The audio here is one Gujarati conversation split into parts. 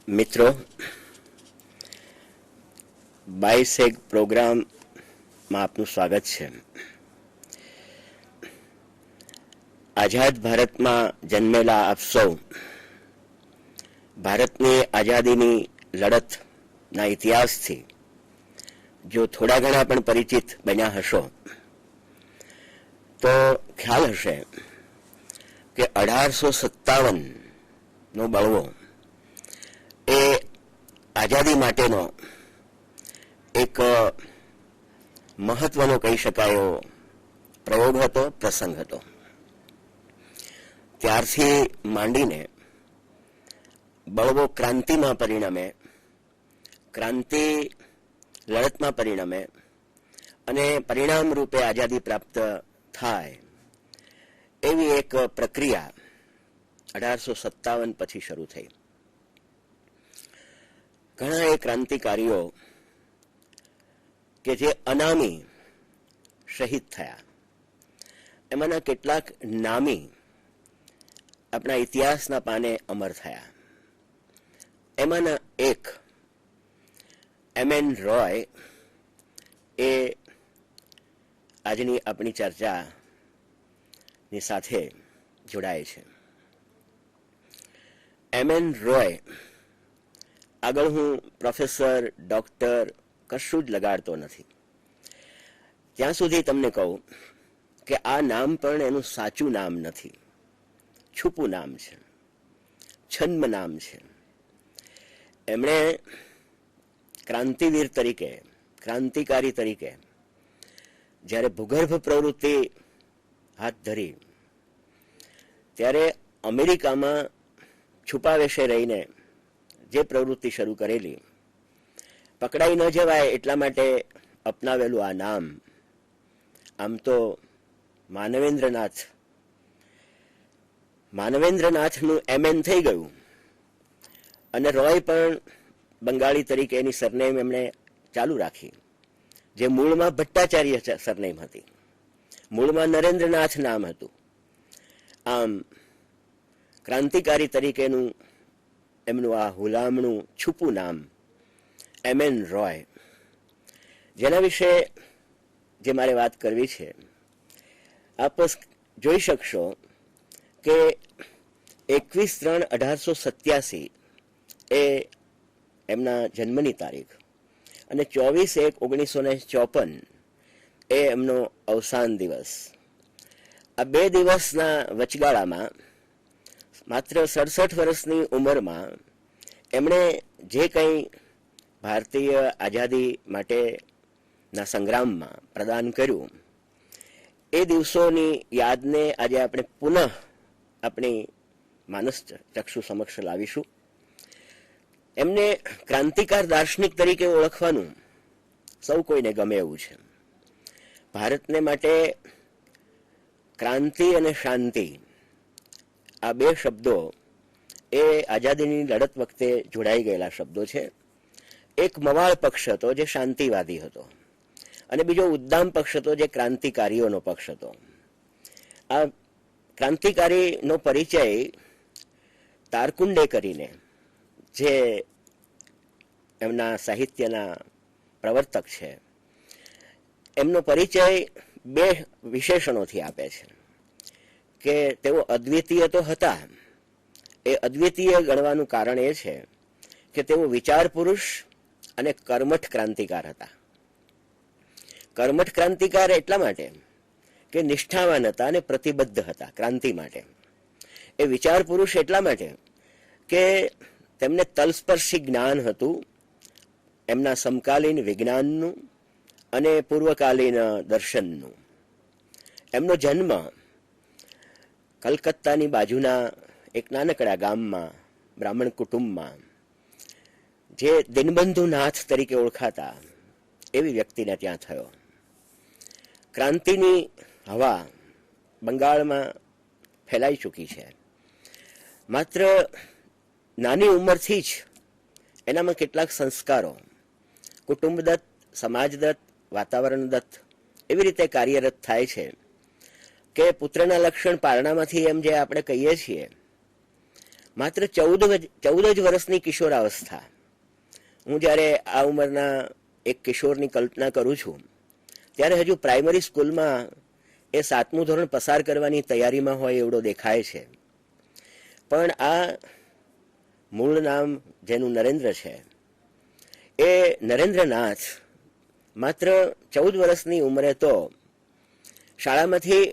મિત્રો, બાયસેગ પ્રોગ્રામમાં આપનું સ્વાગત છે. આઝાદ ભારતમાં જન્મેલા આપ સૌ ભારતની આઝાદીની લડતના ઇતિહાસથી જો થોડા ઘણા પણ પરિચિત બન્યા હશો તો ખ્યાલ હશે કે 1857નો બળવો એ આઝાદી માટેનો એક મહત્વનો કહી શકાય એવો પ્રયોગ હતો, પ્રસંગ હતો. ત્યારથી માંડીને બળવો ક્રાંતિમાં પરિણમે, ક્રાંતિ લડતમાં પરિણમે અને પરિણામ રૂપે આઝાદી પ્રાપ્ત થાય એવી એક પ્રક્રિયા 1857 પછી શરૂ થઈ. ઘણા એ ક્રાંતિકારીઓ કે જે અનામી શહીદ થયા, એમાંના કેટલાક નામી આપણા ઇતિહાસના પાને અમર થયા. એમાંના એક એમએન રોય એ આજની આપણી ચર્ચાની સાથે જોડાય છે. એમએન રોય આગળ હું પ્રોફેસર, ડોક્ટર કશું જ લગાડતો નથી. ત્યાં સુધી તમને કહું કે આ નામ પણ એનું સાચું નામ નથી, છુપું નામ છે, છદ્મ નામ છે. એમણે ક્રાંતિવીર તરીકે, ક્રાંતિકારી તરીકે જ્યારે ભૂગર્ભ પ્રવૃત્તિ હાથ ધરી ત્યારે અમેરિકામાં છુપા વેશે રહીને જે પ્રવૃત્તિ શરૂ કરેલી, પકડાઈ ન જવાય એટલા માટે અપનાવેલું આ નામ આમ તો માનવેન્દ્રનાથનું એમએન થઈ ગયું અને રોય પણ બંગાળી તરીકે એની સરનેમ એમણે ચાલુ રાખી, જે મૂળમાં ભટ્ટાચાર્ય સરનેમ હતી, મૂળમાં નરેન્દ્રનાથ નામ હતું. આમ ક્રાંતિકારી તરીકેનું એમનું આ હુલામણું છુપું નામ એમએન રોય, જેના વિશે જે મારે વાત કરવી છે, આપ જોઈ શકશો કે 21/3/1887 એ એમના જન્મની તારીખ અને 24/1/1954 એ એમનો અવસાન દિવસ. આ બે દિવસના વચગાળામાં માત્ર 67 વર્ષની ઉંમરમાં એમણે જે કંઈ ભારતીય આઝાદી માટેના સંગ્રામમાં પ્રદાન કર્યું, એ દિવસોની યાદને આજે આપણે પુનઃ આપણી માનસ ચક્ષુ સમક્ષ લાવીશું. એમને ક્રાંતિકાર દાર્શનિક તરીકે ઓળખવાનું સૌ કોઈને ગમે એવું છે. ભારતને માટે ક્રાંતિ અને શાંતિ આ બે શબ્દો એ આઝાદીની લડત વખતે જોડાઈ ગયેલા શબ્દો છે. એક મવાળ પક્ષ હતો જે શાંતિવાદી હતો અને બીજો ઉદ્દામ પક્ષ હતો જે ક્રાંતિકારીઓનો પક્ષ હતો. આ ક્રાંતિકારીનો પરિચય તારકુંડે કરીને, જે એમના સાહિત્યના પ્રવર્તક છે, એમનો પરિચય બે વિશેષણોથી આપે છે કે તેઓ અદ્વિતીય તો હતા. એ અદ્વિતીય ગણવાનું કારણ એ છે કે તેઓ વિચાર પુરુષ અને કર્મઠ ક્રાંતિકાર હતા. કર્મઠ ક્રાંતિકાર એટલા માટે કે નિષ્ઠાવાન હતા અને પ્રતિબદ્ધ હતા ક્રાંતિ માટે. એ વિચાર પુરુષ એટલા માટે કે તેમને તલસ્પર્શી જ્ઞાન હતું એમના સમકાલીન વિજ્ઞાનનું અને પૂર્વકાલીન દર્શનનું. એમનો જન્મ કલકત્તાની બાજુના એક નાનકડા ગામમાં, બ્રાહ્મણ કુટુંબમાં, જે દિનબંધુ નાથ તરીકે ઓળખાતા એવી વ્યક્તિને ત્યાં થયો. ક્રાંતિની હવા બંગાળમાં ફેલાઈ ચૂકી છે. માત્ર નાની ઉંમરથી જ એનામાં કેટલાક સંસ્કારો કુટુંબદત્ત, સમાજદત્ત, વાતાવરણદત્ત એવી રીતે કાર્યરત થાય છે કે પુત્રના લક્ષણ પારણામાંથી એમ જે આપણે કહીએ છીએ, માત્ર 14 જ વર્ષની કિશોરાવસ્થા. હું જ્યારે આ ઉંમરના એક કિશોરની કલ્પના કરું છું ત્યારે હજુ પ્રાઇમરી સ્કૂલમાં એ 7મું ધોરણ પસાર કરવાની તૈયારીમાં હોય એવડો દેખાય છે. પણ આ મૂળ નામ જેનું નરેન્દ્ર છે એ નરેન્દ્રનાથ માત્ર 14 વર્ષની ઉંમરે તો શાળામાંથી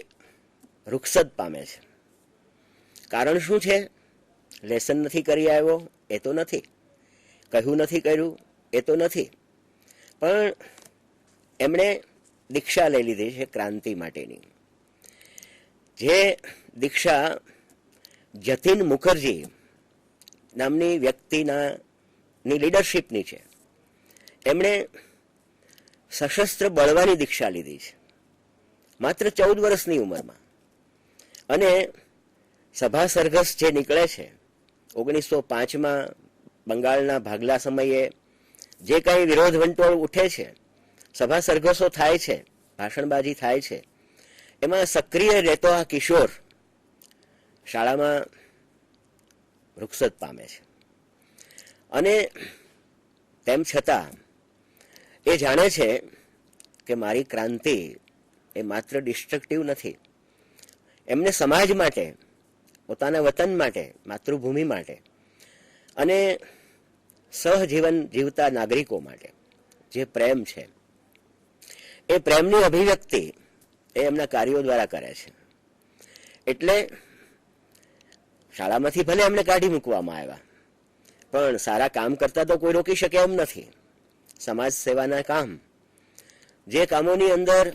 રૂખસદ પામે છે. કારણ શું છે? લેસન નથી કરી આવ્યો એ તો નથી, કહ્યું નથી કર્યું એ તો નથી, પણ એમણે દીક્ષા લઈ લીધી છે ક્રાંતિ માટેની. જે દીક્ષા જતીન મુખર્જી નામની વ્યક્તિની લીડરશીપની છે. એમણે સશસ્ત્ર બળવાની દીક્ષા લીધી છે માત્ર 14 વર્ષની ઉંમરમાં. અને સભા સરઘસ જે નીકળે છે 1905માં બંગાળના ભાગલા સમયે જે કંઈ વિરોધ વંટોળ ઉઠે છે, સભા સરઘસો થાય છે, ભાષણબાજી થાય છે, એમાં સક્રિય રહેતો આ કિશોર શાળામાં રૂખસદ પામે છે. અને તેમ છતાં એ જાણે છે કે મારી ક્રાંતિ એ માત્ર ડિસ્ટ્રક્ટિવ નથી. એમને સમાજ માટે, પોતાના વતન માટે, માતૃભૂમિ માટે અને સહજીવન જીવતા નાગરિકો માટે જે પ્રેમ છે એ પ્રેમની અભિવ્યક્તિ એ એમના કાર્યો દ્વારા કરે છે. એટલે શાળામાંથી ભલે એમને કાઢી મૂકવામાં આવ્યા, પણ સારા કામ કરતા તો કોઈ રોકી શકે એમ નથી. સમાજ સેવાના કામ, જે કામોની અંદર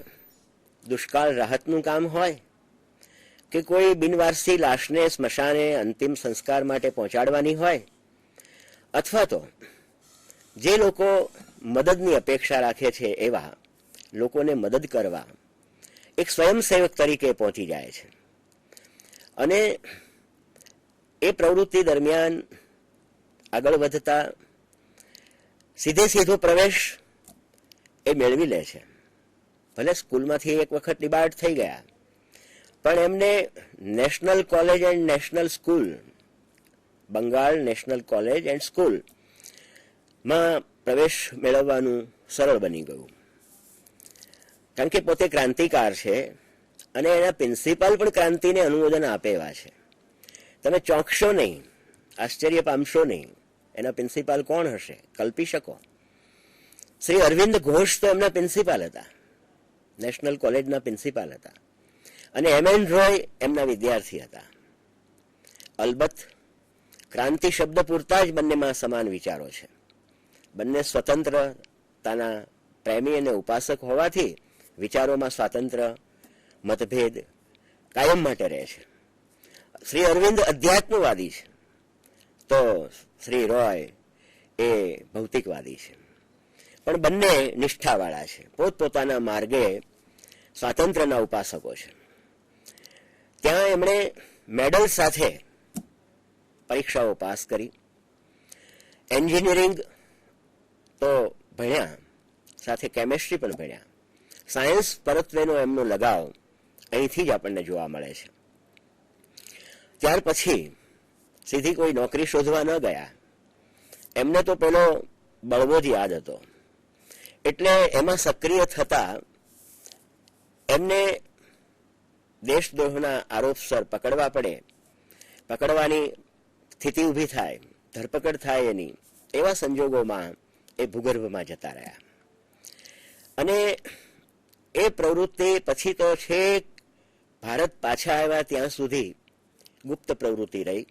દુષ્કાળ રાહતનું કામ હોય કે કોઈ બિનવારસી લાશને સ્મશાને અંતિમ સંસ્કાર માટે પહોંચાડવાની હોય, અથવા તો જે લોકો મદદની અપેક્ષા રાખે છે એવા લોકોને મદદ કરવા એક સ્વયંસેવક તરીકે પહોંચી જાય છે. અને એ પ્રવૃત્તિ દરમિયાન આગળ વધતા સીધો પ્રવેશ એ મેળવી લે છે. ભલે સ્કૂલમાંથી એક વખત ડિબાર્ટ થઈ ગયા, પણ એમને national college and national school, Bengal national college and સ્કૂલમાં પ્રવેશ મેળવવાનું સરળ બની ગયું. કારણ કે પોતે ક્રાંતિકાર છે અને એના પ્રિન્સિપાલ પણ ક્રાંતિને અનુમોદન આપે એવા છે. તમે ચોંકશો નહીં, આશ્ચર્ય પામશો નહીં. એના પ્રિન્સિપાલ કોણ હશે? કલ્પી શકો. શ્રી અરવિંદ ઘોષ તો એમના પ્રિન્સિપાલ હતા, નેશનલ કોલેજના પ્રિન્સિપાલ હતા. અને એમએન રોય એમના વિદ્યાર્થી હતા. અલબત્ત ક્રાંતિ શબ્દ પૂરતા જ બંનેમાં સમાન વિચારો છે. બંને સ્વતંત્રતાના પ્રેમી અને ઉપાસક હોવાથી વિચારોમાં સ્વાતંત્ર્ય, મતભેદ કાયમ માટે રહે છે. શ્રી અરવિંદ અધ્યાત્મવાદી છે તો શ્રી રોય એ ભૌતિકવાદી છે. પણ બંને નિષ્ઠાવાળા છે, પોતપોતાના માર્ગે સ્વાતંત્ર્યના ઉપાસકો છે. ત્યાં એમણે મેડલ સાથે પરીક્ષાઓ પાસ કરી. એન્જિનિયરિંગ તો ભણ્યા, સાથે કેમેસ્ટ્રી પણ ભણ્યા. સાયન્સ પરત્વેનો એમનો લગાવ અહીંથી જ આપણને જોવા મળે છે. ત્યાર પછી સીધી કોઈ નોકરી શોધવા ન ગયા. એમને તો પેલો બળવો જ યાદ હતો. એટલે એમાં સક્રિય થતા એમને દેશદ્રોહના આરોપસર પકડવા પડે, પકડવાની સ્થિતિ ઊભી થાય, ધરપકડ થાય એની, એવા સંજોગોમાં એ ભૂગર્ભમાં જતા રહ્યા. અને એ પ્રવૃત્તિ પછી તો છેક ભારત પાછા આવ્યા ત્યાં સુધી ગુપ્ત પ્રવૃત્તિ રહી.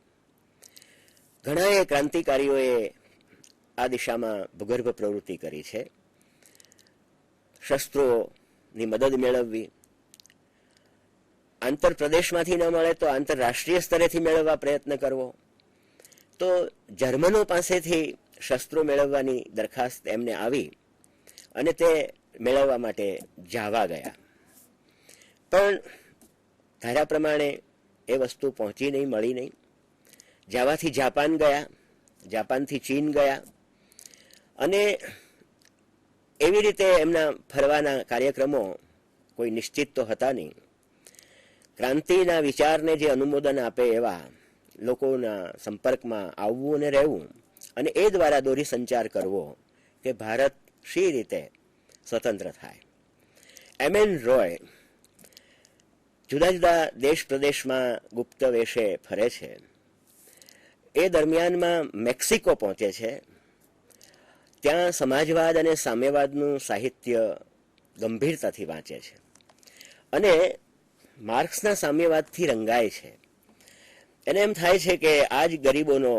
ઘણા ક્રાંતિકારીઓએ આ દિશામાં ભૂગર્ભ પ્રવૃત્તિ કરી છે. શસ્ત્રોની મદદ મેળવવી, આંતરપ્રદેશમાંથી ન મળે તો આંતરરાષ્ટ્રીય સ્તરેથી મેળવવા પ્રયત્ન કરવો. તો જર્મનો પાસેથી શસ્ત્રો મેળવવાની દરખાસ્ત એમને આવી અને તે મેળવવા માટે જાવા ગયા. પણ ધારા પ્રમાણે એ વસ્તુ પહોંચી નહીં, મળી નહીં. જાવાથી જાપાન ગયા, જાપાનથી ચીન ગયા અને એવી રીતે એમના ફરવાના કાર્યક્રમો કોઈ નિશ્ચિત તો હતા નહીં. ક્રાંતિના વિચારને જે અનુમોદન આપે એવા લોકોના સંપર્કમાં આવવું અને રહેવું અને એ દ્વારા દોરી સંચાર કરવો કે ભારત શી રીતે સ્વતંત્ર થાય. એમએન રોય જુદા જુદા દેશ પ્રદેશમાં ગુપ્ત વેશે ફરે છે. એ દરમિયાનમાં મેક્સિકો પહોંચે છે. ત્યાં સમાજવાદ અને સામ્યવાદનું સાહિત્ય ગંભીરતાથી વાંચે છે અને માર્ક્સના સામ્યવાદથી રંગાય છે. એને એમ થાય છે કે આ જ ગરીબોનો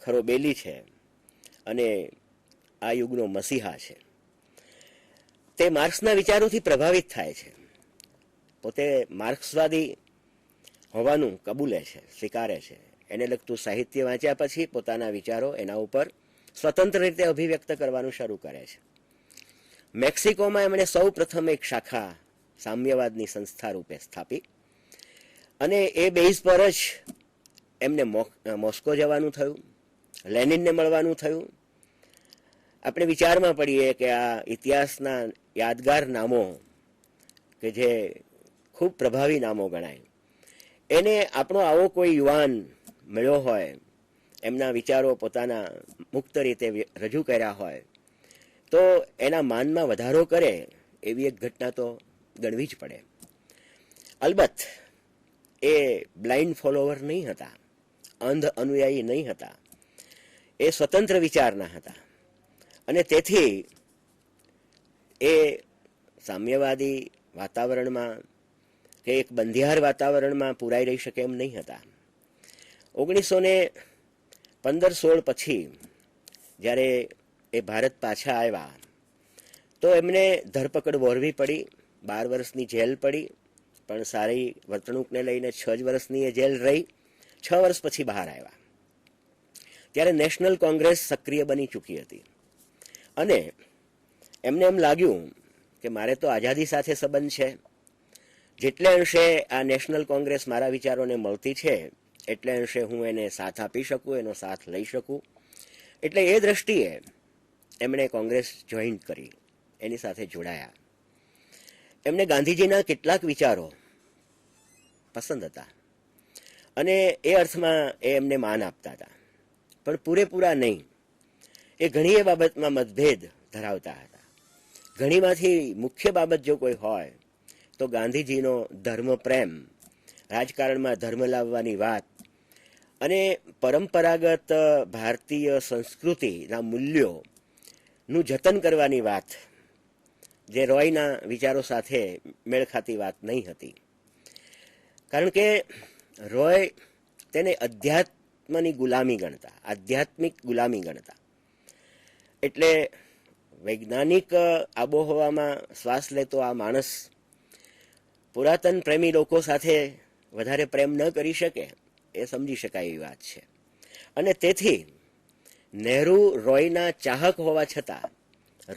ખરો બેલી છે અને આ યુગનો મસીહા છે. તે માર્ક્સના વિચારોથી પ્રભાવિત થાય છે. પોતે માર્ક્સવાદી હોવાનું કબૂલે છે, સ્વીકારે છે. એને લગતું સાહિત્ય વાંચ્યા પછી પોતાના વિચારો એના ઉપર સ્વતંત્ર રીતે અભિવ્યક્ત કરવાનું શરૂ કરે છે. મેક્સિકોમાં એમણે સૌ પ્રથમ એક શાખા સામ્યવાદની સંસ્થા રૂપે સ્થાપી અને એ બેઝ પર જ એમને મોસ્કો જવાનું થયું, લેનિનને મળવાનું થયું. આપણે વિચારમાં પડીએ કે આ ઇતિહાસના યાદગાર નામો કે જે ખૂબ પ્રભાવી નામો ગણાય, એને આપણો આવો કોઈ યુવાન મળ્યો હોય, એમના વિચારો પોતાના મુક્ત રીતે રજૂ કર્યા હોય તો એના માનમાં વધારો કરે એવી એક ઘટના તો ગણવી જ પડે. અલબત્ત એ બ્લાઇન્ડ ફોલોવર નહીં હતા, અંધ અનુયાયી નહીં હતા. એ સ્વતંત્ર વિચારના હતા અને તેથી એ સામ્યવાદી વાતાવરણમાં કે એક બંધિયાર વાતાવરણમાં પુરાઈ રહી શકે એમ નહીં હતા. 1915-16 પછી જ્યારે એ ભારત પાછા આવ્યા તો એમને ધરપકડ વહોરવી પડી, 12 વર્ષની જેલ પડી, પણ સારી વર્તણૂકને લઈને 6 જ વર્ષની એ જેલ રહી. 6 વર્ષ પછી બહાર આવ્યા ત્યારે નેશનલ કોંગ્રેસ સક્રિય બની ચૂકી હતી અને એમને એમ લાગ્યું કે મારે તો આઝાદી સાથે સંબંધ છે, જેટલે અંશે આ નેશનલ કોંગ્રેસ મારા વિચારોને મળતી છે એટલે અંશે હું એને સાથ આપી શકું, એનો સાથ લઈ શકું. એટલે એ દ્રષ્ટિએ એમણે કોંગ્રેસ જોઈન કરી, એની સાથે જોડાયા. એમને ગાંધીજીના કેટલાક વિચારો પસંદ હતા અને એ અર્થમાં એ એમને માન આપતા હતા, પણ પૂરેપૂરા નહીં. એ ઘણી એ બાબતમાં મતભેદ ધરાવતા હતા. ઘણીમાંથી મુખ્ય બાબત જો કોઈ હોય તો ગાંધીજીનો ધર્મ પ્રેમ, રાજકારણમાં ધર્મ લાવવાની વાત અને પરંપરાગત ભારતીય સંસ્કૃતિના મૂલ્યોનું જતન કરવાની વાત, જે રોયના વિચારો સાથે મેળ ખાતી વાત નહીં હતી. કારણ કે રોય તેને અધ્યાત્મની ગુલામી ગણતા, આધ્યાત્મિક ગુલામી ગણતા. એટલે વૈજ્ઞાનિક આબોહવામાં શ્વાસ લેતો આ માણસ પુરાતન પ્રેમી લોકો સાથે વધારે પ્રેમ ન કરી શકે એ સમજી શકાય એવી વાત છે. અને તેથી નહેરુ રોયના ચાહક હોવા છતાં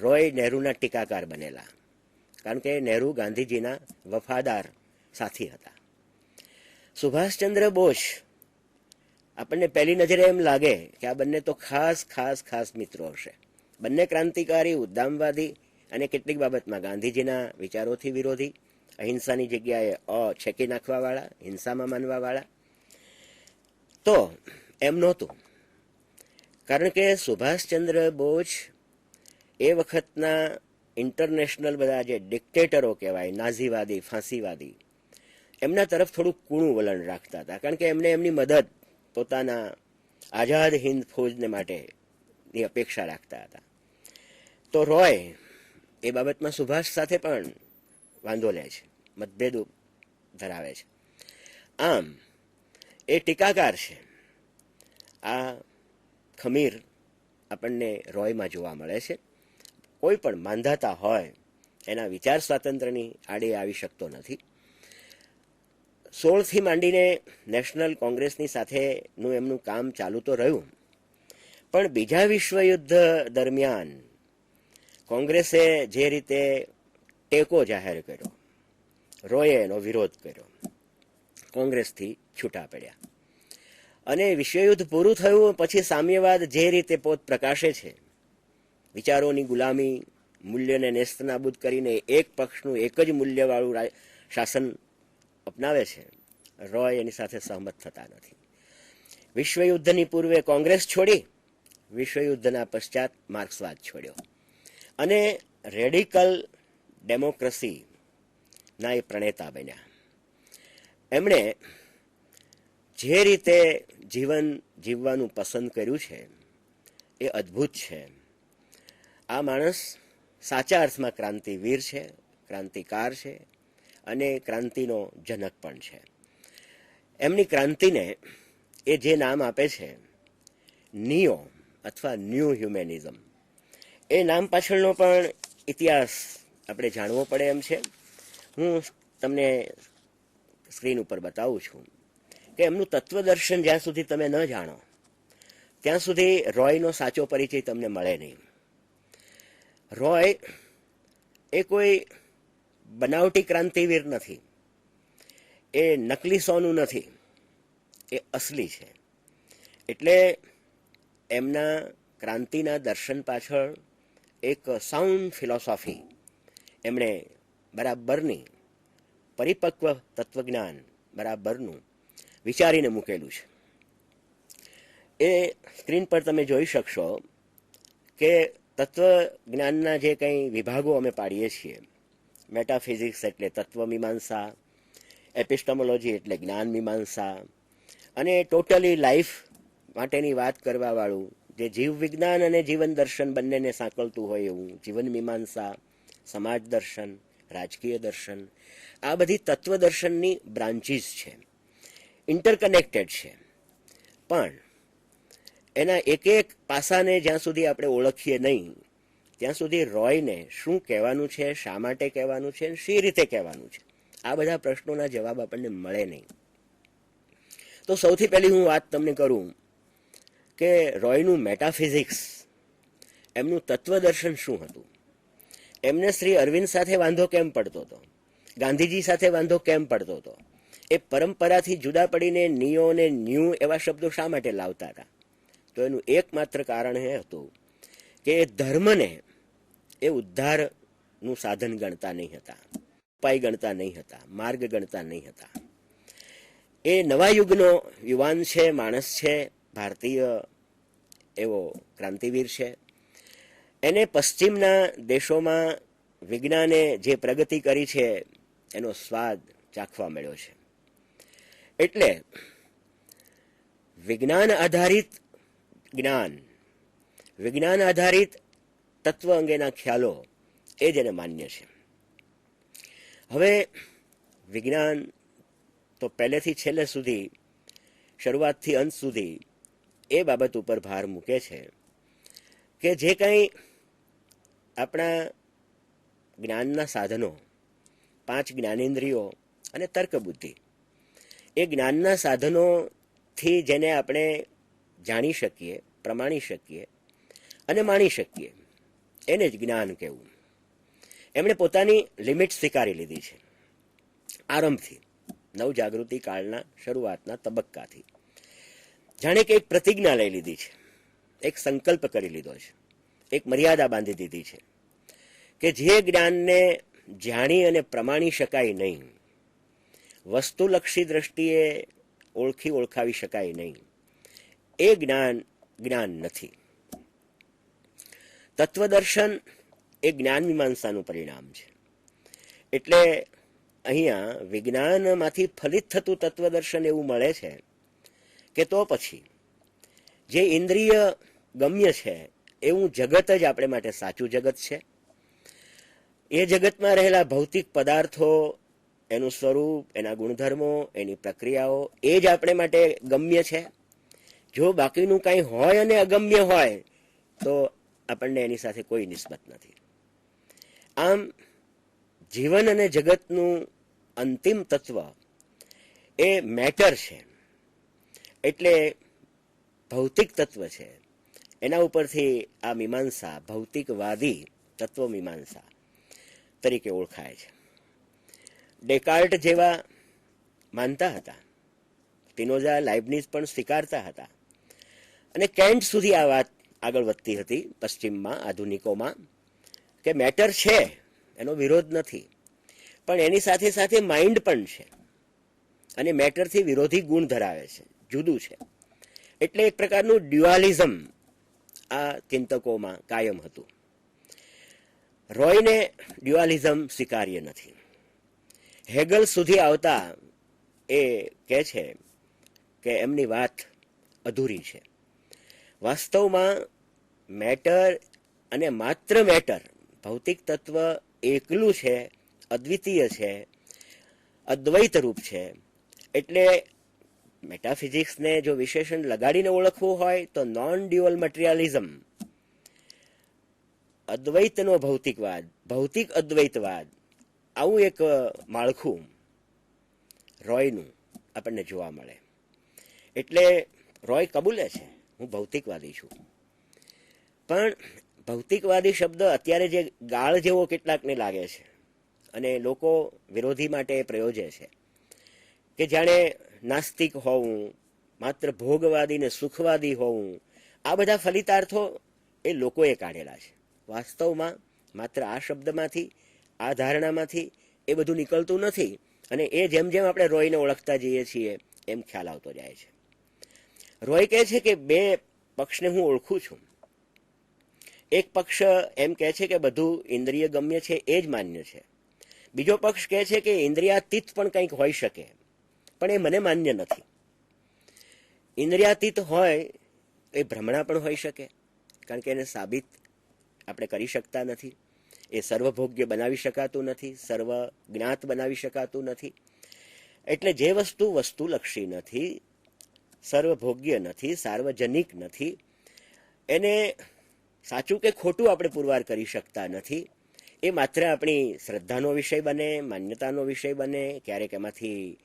રોય નહેરુના ટીકાકાર બનેલા, કારણ કે નહેરુ ગાંધીજીના વફાદાર સાથી હતા. સુભાષચંદ્ર બોઝ, આપણને પહેલી નજરે એમ લાગે કે આ બંને તો ખાસ ખાસ ખાસ મિત્રો હશે. બંને ક્રાંતિકારી, ઉદ્દામવાદી અને કેટલીક બાબતમાં ગાંધીજીના વિચારોથી વિરોધી, અહિંસાની જગ્યાએ છેકી નાખવાવાળા, હિંસામાં માનવાવાળા. તો એમ નહોતું, કારણ કે સુભાષચંદ્ર બોઝ એ વખતના ઇન્ટરનેશનલ બધા જે ડિક્ટેટરો કહેવાય, નાઝીવાદી, ફાંસીવાદી, એમના તરફ થોડું કૂણું વલણ રાખતા હતા, કારણ કે એમને એમની મદદ પોતાના આઝાદ હિન્દ ફૌજને માટેની અપેક્ષા રાખતા હતા. તો રોય એ બાબતમાં સુભાષ સાથે પણ વાંધો લે છે, મતભેદ ધરાવે છે. આમ એ ટીકાકાર છે. આ ખમીર આપણને રોયમાં જોવા મળે છે. કોઈ પણ માંધાતા હોય એના વિચાર સ્વાતંત્ર્યની આડે આવી શકતો નથી. 16થી માંડીને નેશનલ કોંગ્રેસની સાથેનું એમનું કામ ચાલુ તો રહ્યું, પણ બીજા વિશ્વયુદ્ધ દરમિયાન કોંગ્રેસે જે રીતે ટેકો જાહેર કર્યો, રોયે એનો વિરોધ કર્યો, કોંગ્રેસથી છૂટા પડ્યા. અને વિશ્વયુદ્ધ પૂરું થયું પછી સામ્યવાદ જે રીતે પોત પ્રકાશે છે, વિચારોની ગુલામી, મૂલ્યને નેસ્તનાબૂદ કરીને એક પક્ષનું એક જ મૂલ્યવાળું શાસન અપનાવે છે, રોય એની સાથે સહમત થતા નથી. વિશ્વયુદ્ધની પૂર્વે કોંગ્રેસ છોડી, વિશ્વયુદ્ધના પશ્ચાત માર્ક્સવાદ છોડ્યો અને રેડિકલ ડેમોક્રેસીના એ પ્રણેતા બન્યા. એમણે જે રીતે જીવન જીવવાનું પસંદ કર્યું છે એ અદ્ભુત છે. આ માણસ સાચા અર્થમાં ક્રાંતિવીર છે, ક્રાંતિકાર છે અને ક્રાંતિનો જનક પણ છે. એમની ક્રાંતિને એ જે નામ આપે છે નિયો અથવા ન્યૂ હ્યુમેનિઝમ, એ નામ પાછળનો પણ ઇતિહાસ આપણે જાણવો પડે એમ છે. હું તમને સ્ક્રીન ઉપર બતાવું છું કે એમનું તત્વદર્શન જ્યાં સુધી તમે ન જાણો ત્યાં સુધી રોયનો સાચો પરિચય તમને મળે નહીં. રોય એ કોઈ બનાવટી ક્રાંતિવીર નથી, એ નકલી સોનું નથી, એ અસલી છે. એટલે એમના ક્રાંતિના દર્શન પાછળ એક સાઉન્ડ ફિલોસોફી એમણે બરાબરની પરિપક્વ તત્વજ્ઞાન બરાબરનું વિચારીને મૂકેલું છે. એ સ્ક્રીન પર તમે જોઈ શકશો કે તત્વજ્ઞાનના જે કંઈ વિભાગો અમે પાડીએ છીએ, મેટાફિઝિક્સ એટલે તત્વમીમાંસા, એપિસ્ટમોલોજી એટલે જ્ઞાન મીમાંસા, અને ટોટલી લાઈફ માટેની વાત કરવાવાળું જે જીવ વિજ્ઞાન અને જીવન દર્શન બંનેને સાંકળતું હોય એવું જીવન મીમાંસા, સમાજ દર્શન, રાજકીય દર્શન, આ બધી તત્વદર્શનની બ્રાન્ચીસ છે, ઇન્ટરકનેક્ટેડ છે. પણ એના એક એક પાસાને જ્યાં સુધી આપણે ઓળખીએ નહીં ત્યાં સુધી રોયને શું કહેવાનું છે, શા માટે કહેવાનું છે, શી રીતે કહેવાનું છે, આ બધા પ્રશ્નોના જવાબ આપણને મળે નહીં. તો સૌથી પહેલી હું વાત તમને કરું કે રોયનું મેટાફિઝિક્સ, એમનું તત્વદર્શન શું હતું. એમને શ્રી અરવિંદ સાથે વાંધો કેમ પડતો હતો, ગાંધીજી સાથે વાંધો કેમ પડતો હતો, એ પરંપરાથી જુદા પડીને નિયો અને ન્યૂ એવા શબ્દો શા માટે લાવતા હતા? તો એનું એકમાત્ર કારણ એ હતું કે એ ધર્મને એ ઉદ્ધારનું સાધન ગણતા નહીં હતા, ઉપાય ગણતા નહીં હતા, માર્ગ ગણતા નહીં હતા. એ નવા યુગનો યુવાન છે, માણસ છે, ભારતીય એવો ક્રાંતિવીર છે. એને પશ્ચિમના દેશોમાં વિજ્ઞાને જે પ્રગતિ કરી છે એનો સ્વાદ ચાખવા મળ્યો છે. એટલે વિજ્ઞાન આધારિત જ્ઞાન, વિજ્ઞાન આધારિત તત્વ અંગેના ખ્યાલો એ જ એને માન્ય છે. હવે વિજ્ઞાન તો પહેલેથી છેલ્લે સુધી, શરૂઆતથી અંત સુધી એ બાબત ઉપર ભાર મૂકે છે કે જે કંઈ આપણા જ્ઞાનના સાધનો, 5 જ્ઞાનેન્દ્રિયો અને તર્ક બુદ્ધિ, એ જ્ઞાનના સાધનોથી જેને આપણે જાણી શકીએ, પ્રમાણી શકીએ અને માણી શકીએ એને જ જ્ઞાન કહેવું. એમણે પોતાની લિમિટ સ્વીકારી લીધી છે આરંભથી, નવજાગૃતિ કાળના શરૂઆતના તબક્કાથી. જાણે કે એક પ્રતિજ્ઞા લઈ લીધી છે, એક સંકલ્પ કરી લીધો છે, એક મર્યાદા બાંધી દીધી છે કે જે જ્ઞાનને જાણી અને પ્રમાણી શકાય નહીં, વસ્તુલક્ષી દ્રષ્ટિએ ઓળખાવી શકાય નહીં, એ જ્ઞાન જ્ઞાન નથી. તત્વદર્શન એ જ્ઞાન મીમાંસાનું પરિણામ છે. એટલે અહીંયા વિજ્ઞાનમાંથી ફલિત થતું તત્વદર્શન એવું મળે છે કે તો પછી જે ઇન્દ્રિય ગમ્ય છે એવું જગત જ આપણે માટે સાચું જગત છે. એ જગતમાં રહેલા ભૌતિક પદાર્થો, એનું સ્વરૂપ, એના ગુણધર્મો, એની પ્રક્રિયાઓ એ જ આપણે માટે ગમ્ય છે. જો બાકીનું કાંઈ હોય અને અગમ્ય હોય તો આપણને એની સાથે કોઈ નિસ્બત નથી. આમ જીવન અને જગતનું અંતિમ તત્વ એ મેટર છે, એટલે ભૌતિક તત્વ છે. એના ઉપરથી આ મીમાંસા ભૌતિકવાદી તત્વ મીમાંસા તરીકે ઓળખાય છે. ડેકાર્ટ જેવા માનતા હતા, સ્પિનોઝા, લાઇબનીઝ પણ સ્વીકારતા હતા, અને કેન્ટ સુધી આ વાત આગળ વધતી હતી પશ્ચિમમાં, આધુનિકોમાં, કે મેટર છે, એનો વિરોધ નથી, પણ એની સાથે સાથે માઇન્ડ પણ છે અને મેટરથી વિરોધી ગુણ ધરાવે છે, જુદું છે. એટલે એક પ્રકારનું ડ્યુઆલિઝમ આ ચિંતકોમાં કાયમ હતું. રોયને ડ્યુઆલિઝમ સ્વીકાર્ય નથી. હેગલ સુધી આવતા એ કહે છે કે એમની વાત અધૂરી છે. વાસ્તવમાં મેટર અને માત્ર મેટર, ભૌતિક તત્વ એકલું છે, અદ્વિતીય છે, અદ્વૈત રૂપ છે. એટલે મેટાફિઝિક્સને જો વિશેષણ લગાડીને ઓળખવું હોય તો નોન ડ્યુઅલ મટીરિયાલિઝમ, અદ્વૈતનો ભૌતિકવાદ, ભૌતિક અદ્વૈતવાદ, આવું એક માળખું રોયનું આપણને જોવા મળે. એટલે રોય કબૂલે છે હું ભૌતિકવાદી છું, પણ ભૌતિકવાદી શબ્દ અત્યારે જે ગાળ જેવો કેટલાકને લાગે છે અને લોકો વિરોધી માટે પ્રયોજે છે કે જાણે નાસ્તિક હોવું, માત્ર ભોગવાદી ને સુખવાદી હોવું, આ બધા ફલિતાર્થો એ લોકોએ કાઢેલા છે. વાસ્તવમાં માત્ર આ શબ્દમાંથી, આ ધારણામાંથી એ બધું નીકળતું નથી. અને એ જેમ જેમ આપણે રોયને ઓળખતા જઈએ છીએ એમ ખ્યાલ આવતો જાય છે. રોય કહે છે કે બે પક્ષને હું ઓળખું છું. એક પક્ષ એમ કહે છે કે બધું ઇન્દ્રિય ગમ્ય છે એ જ માન્ય છે. બીજો પક્ષ કહે છે કે ઇન્દ્રિયાતીત પણ કંઈક હોઈ શકે, પણ એ મને માન્ય નથી. ઇન્દ્રિયાતીત હોય એ ભ્રમણા પણ હોઈ શકે, કારણ કે એને સાબિત આપણે કરી શકતા નથી. એ સર્વભોગ્ય બનાવી શકાતું નથી, સર્વ જ્ઞાત બનાવી શકાતું નથી. એટલે જે વસ્તુ વસ્તુલક્ષી નથી, સર્વભોગ્ય નથી, સાર્વજનિક નથી, એને સાચું કે ખોટું આપણે પુરવાર કરી શકતા નથી. એ માત્ર આપણી શ્રદ્ધાનો વિષય બને, માન્યતાનો વિષય બને. ક્યારેક એમાંથી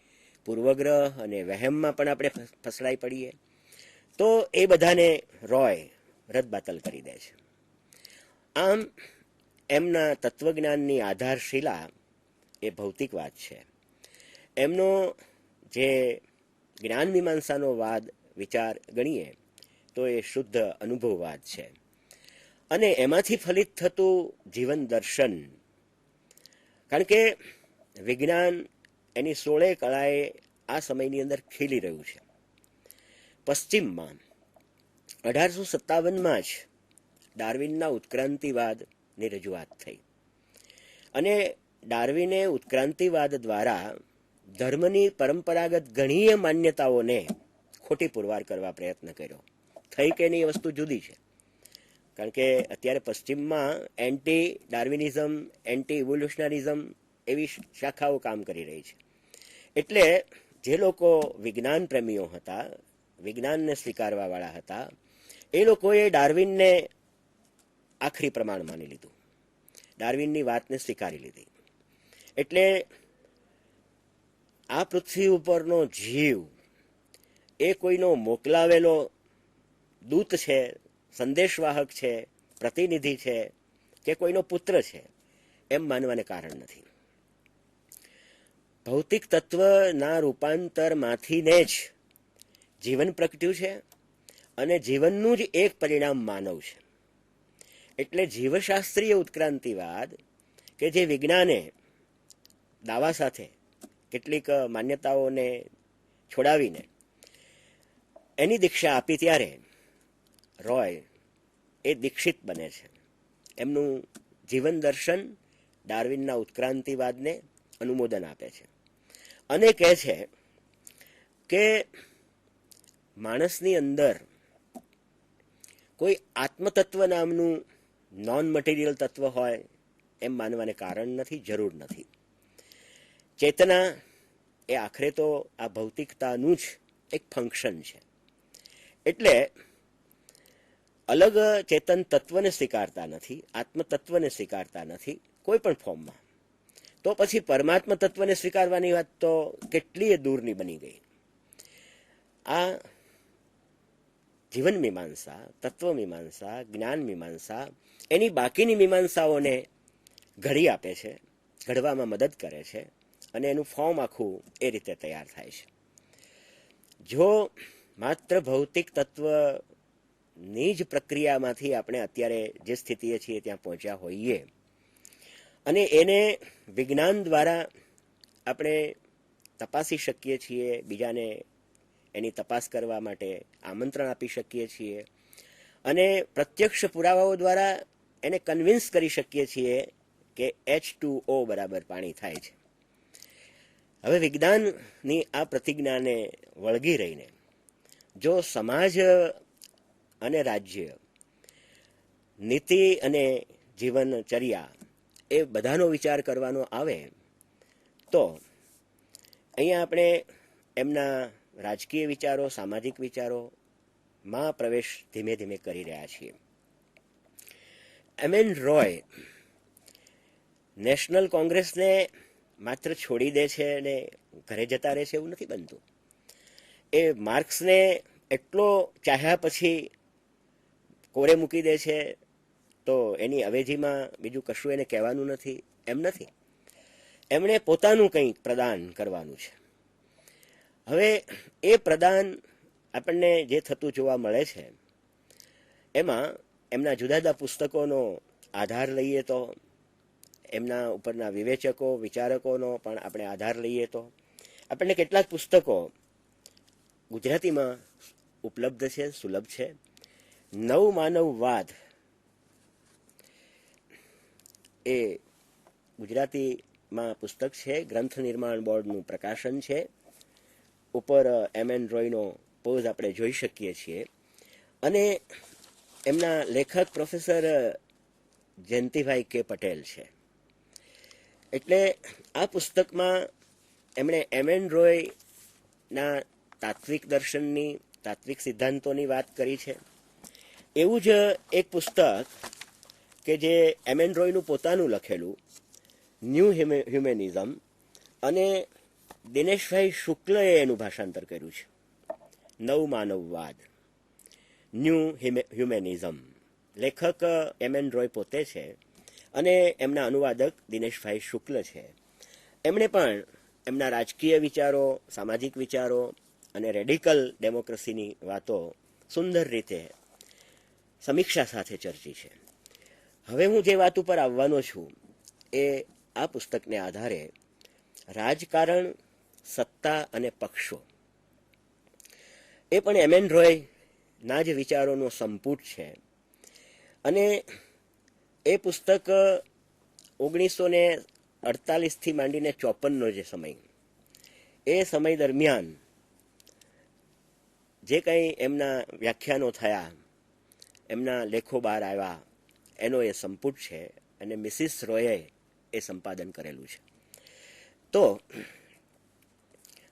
પૂર્વગ્રહ અને વહેમમાં પણ આપણે ફસડાઈ પડીએ. તો એ બધાને રોય રદબાતલ કરી દે છે. આમ એમના તત્વજ્ઞાનની આધારશિલા એ ભૌતિકવાદ છે. એમનો જે જ્ઞાન મીમાંસાનો વાદ વિચાર ગણીએ તો એ શુદ્ધ અનુભવવાદ છે. અને એમાંથી ફલિત થતું જીવન દર્શન, કારણ કે વિજ્ઞાન એની 16 કળાએ આ સમયની અંદર ખીલી રહ્યું છે. પશ્ચિમમાં 1857માં જ ડાર્વિનના ઉત્ક્રાંતિવાદની રજૂઆત થઈ. અને ડાર્વિને ઉત્ક્રાંતિવાદ દ્વારા ધર્મની પરંપરાગત ઘણી માન્યતાઓને ખોટી પુરવાર કરવા પ્રયત્ન કર્યો. થઈ કે નહીં એ વસ્તુ જુદી છે, કારણ કે અત્યારે પશ્ચિમમાં એન્ટી ડાર્વિનિઝમ, એન્ટી ઇવોલ્યુશનરિઝમ એવી શાખાઓ કામ કરી રહી છે. એટલે જે લોકો વિજ્ઞાન પ્રેમીઓ હતા, વિજ્ઞાનને સ્વીકારવાવાળા હતા, એ લોકોએ ડાર્વિનને આખરી પ્રમાણ માની લીધું, ડાર્વિનની વાતને સ્વીકારી લીધી. એટલે આ પૃથ્વી ઉપરનો જીવ એ કોઈનો મોકલાવેલો દૂત છે, સંદેશવાહક છે, પ્રતિનિધિ છે, કે કોઈનો પુત્ર છે એમ માનવાને કારણ નથી. ભૌતિક તત્વના રૂપાંતરમાંથીને જ જીવન પ્રગટ્યું છે અને જીવનનું જ એક પરિણામ માનવ છે. એટલે જીવશાસ્ત્રીય ઉત્ક્રાંતિવાદ કે જે વિજ્ઞાને દાવા સાથે કેટલીક માન્યતાઓને છોડાવીને એની દીક્ષા આપી, ત્યારે રોય એ દીક્ષિત બને છે. એમનું જીવન દર્શન ડાર્વિનના ઉત્ક્રાંતિવાદને અનુમોદન આપે છે અને કહે છે કે માણસની અંદર કોઈ આત્મતત્વ નામનું નોન મટીરિયલ તત્વ હોય એમ માનવાને કારણ નથી, જરૂર નથી. ચેતના એ આખરે તો આ ભૌતિકતાનું જ એક ફંક્શન છે. એટલે અલગ ચેતન તત્વને સ્વીકારતા નથી, આત્મતત્વને સ્વીકારતા નથી કોઈ પણ ફોર્મમાં, તો પછી પરમાત્મા તત્વને સ્વીકારવાની વાત તો કેટલીય દૂરની બની ગઈ. આ જીવન મીમાંસા, તત્વ મીમાંસા, જ્ઞાન મીમાંસા એની બાકીની મીમાંસાઓને ઘડી આપે છે, ઘડવામાં મદદ કરે છે અને એનું ફોર્મ આખું એ રીતે તૈયાર થાય છે. જો માત્ર ભૌતિક તત્વની જ પ્રક્રિયામાંથી આપણે અત્યારે જે સ્થિતિએ છીએ ત્યાં પહોંચ્યા હોઈએ અને એને વિજ્ઞાન દ્વારા આપણે તપાસી શકીએ છીએ, બીજાને એની તપાસ કરવા માટે આમંત્રણ આપી શકીએ છીએ અને પ્રત્યક્ષ પુરાવાઓ દ્વારા એને કન્વિન્સ કરી શકીએ છીએ કે H2O બરાબર પાણી થાય છે. હવે વિજ્ઞાનની આ પ્રતિજ્ઞાને વળગી રહીને જો સમાજ અને રાજ્ય, નીતિ અને જીવનચર્યા એ બધાનો વિચાર કરવાનો આવે તો અહીંયા આપણે એમના રાજકીય વિચારો, સામાજિક વિચારોમાં પ્રવેશ ધીમે ધીમે કરી રહ્યા છીએ. એમએન રોય નેશનલ કોંગ્રેસને માત્ર છોડી દે છે અને ઘરે જતા રહે છે એવું નથી બનતું. એ માર્ક્સને એટલો ચાહ્યા પછી કોરે મૂકી દે છે તો એની અવેજીમાં બીજું કશું એને કહેવાનું નથી એમ નથી. એમણે પોતાનું કંઈક પ્રદાન કરવાનું છે. હવે એ પ્રદાન આપણને જે થતું જોવા મળે છે એમાં એમના જુદા જુદા પુસ્તકોનો આધાર લઈએ તો, એમના ઉપરના વિવેચકો, વિચારકોનો પણ આપણે આધાર લઈએ તો આપણને કેટલાક પુસ્તકો ગુજરાતીમાં ઉપલબ્ધ છે, સુલભ છે. નવમાનવવાદ એ ગુજરાતીમાં પુસ્તક છે, ગ્રંથ નિર્માણ બોર્ડનું પ્રકાશન છે. ઉપર એમએન રોયનો પોઝ આપણે જોઈ શકીએ છીએ અને એમના લેખક પ્રોફેસર જયંતિભાઈ કે પટેલ છે. એટલે આ પુસ્તકમાં એમણે એમએન રોયના તાત્વિક દર્શનની, તાત્વિક સિદ્ધાંતોની વાત કરી છે. એવું જ એક પુસ્તક કે જે એમએન રોયનું પોતાનું લખેલું ન્યૂ હ્યુમેનિઝમ અને દિનેશભાઈ શુક્લએ એનું ભાષાંતર કર્યું છે, નવમાનવવાદ, ન્યૂ હ્યુમેનિઝમ. લેખક એમએન રોય પોતે છે અને એમના અનુવાદક દિનેશભાઈ શુક્લ છે. એમણે પણ એમના રાજકીય વિચારો, સામાજિક વિચારો અને રેડિકલ ડેમોક્રેસીની વાતો સુંદર રીતે સમીક્ષા સાથે ચર્ચી છે. હવે હું જે વાત ઉપર આવવાનો છું એ આ પુસ્તકને આધારે રાજકારણ, સત્તા અને પક્ષો એ પણ એમએન રોયના જ વિચારોનો સંપુટ છે. અને એ પુસ્તક 1948થી માંડીને 54નો જે સમય, એ સમય દરમિયાન જે કંઈ એમના વ્યાખ્યાનો થયા, એમના લેખો બહાર આવ્યા, એનો એ સંપુટ છે અને મિસિસ રોયે એ સંપાદન કરેલું છે. તો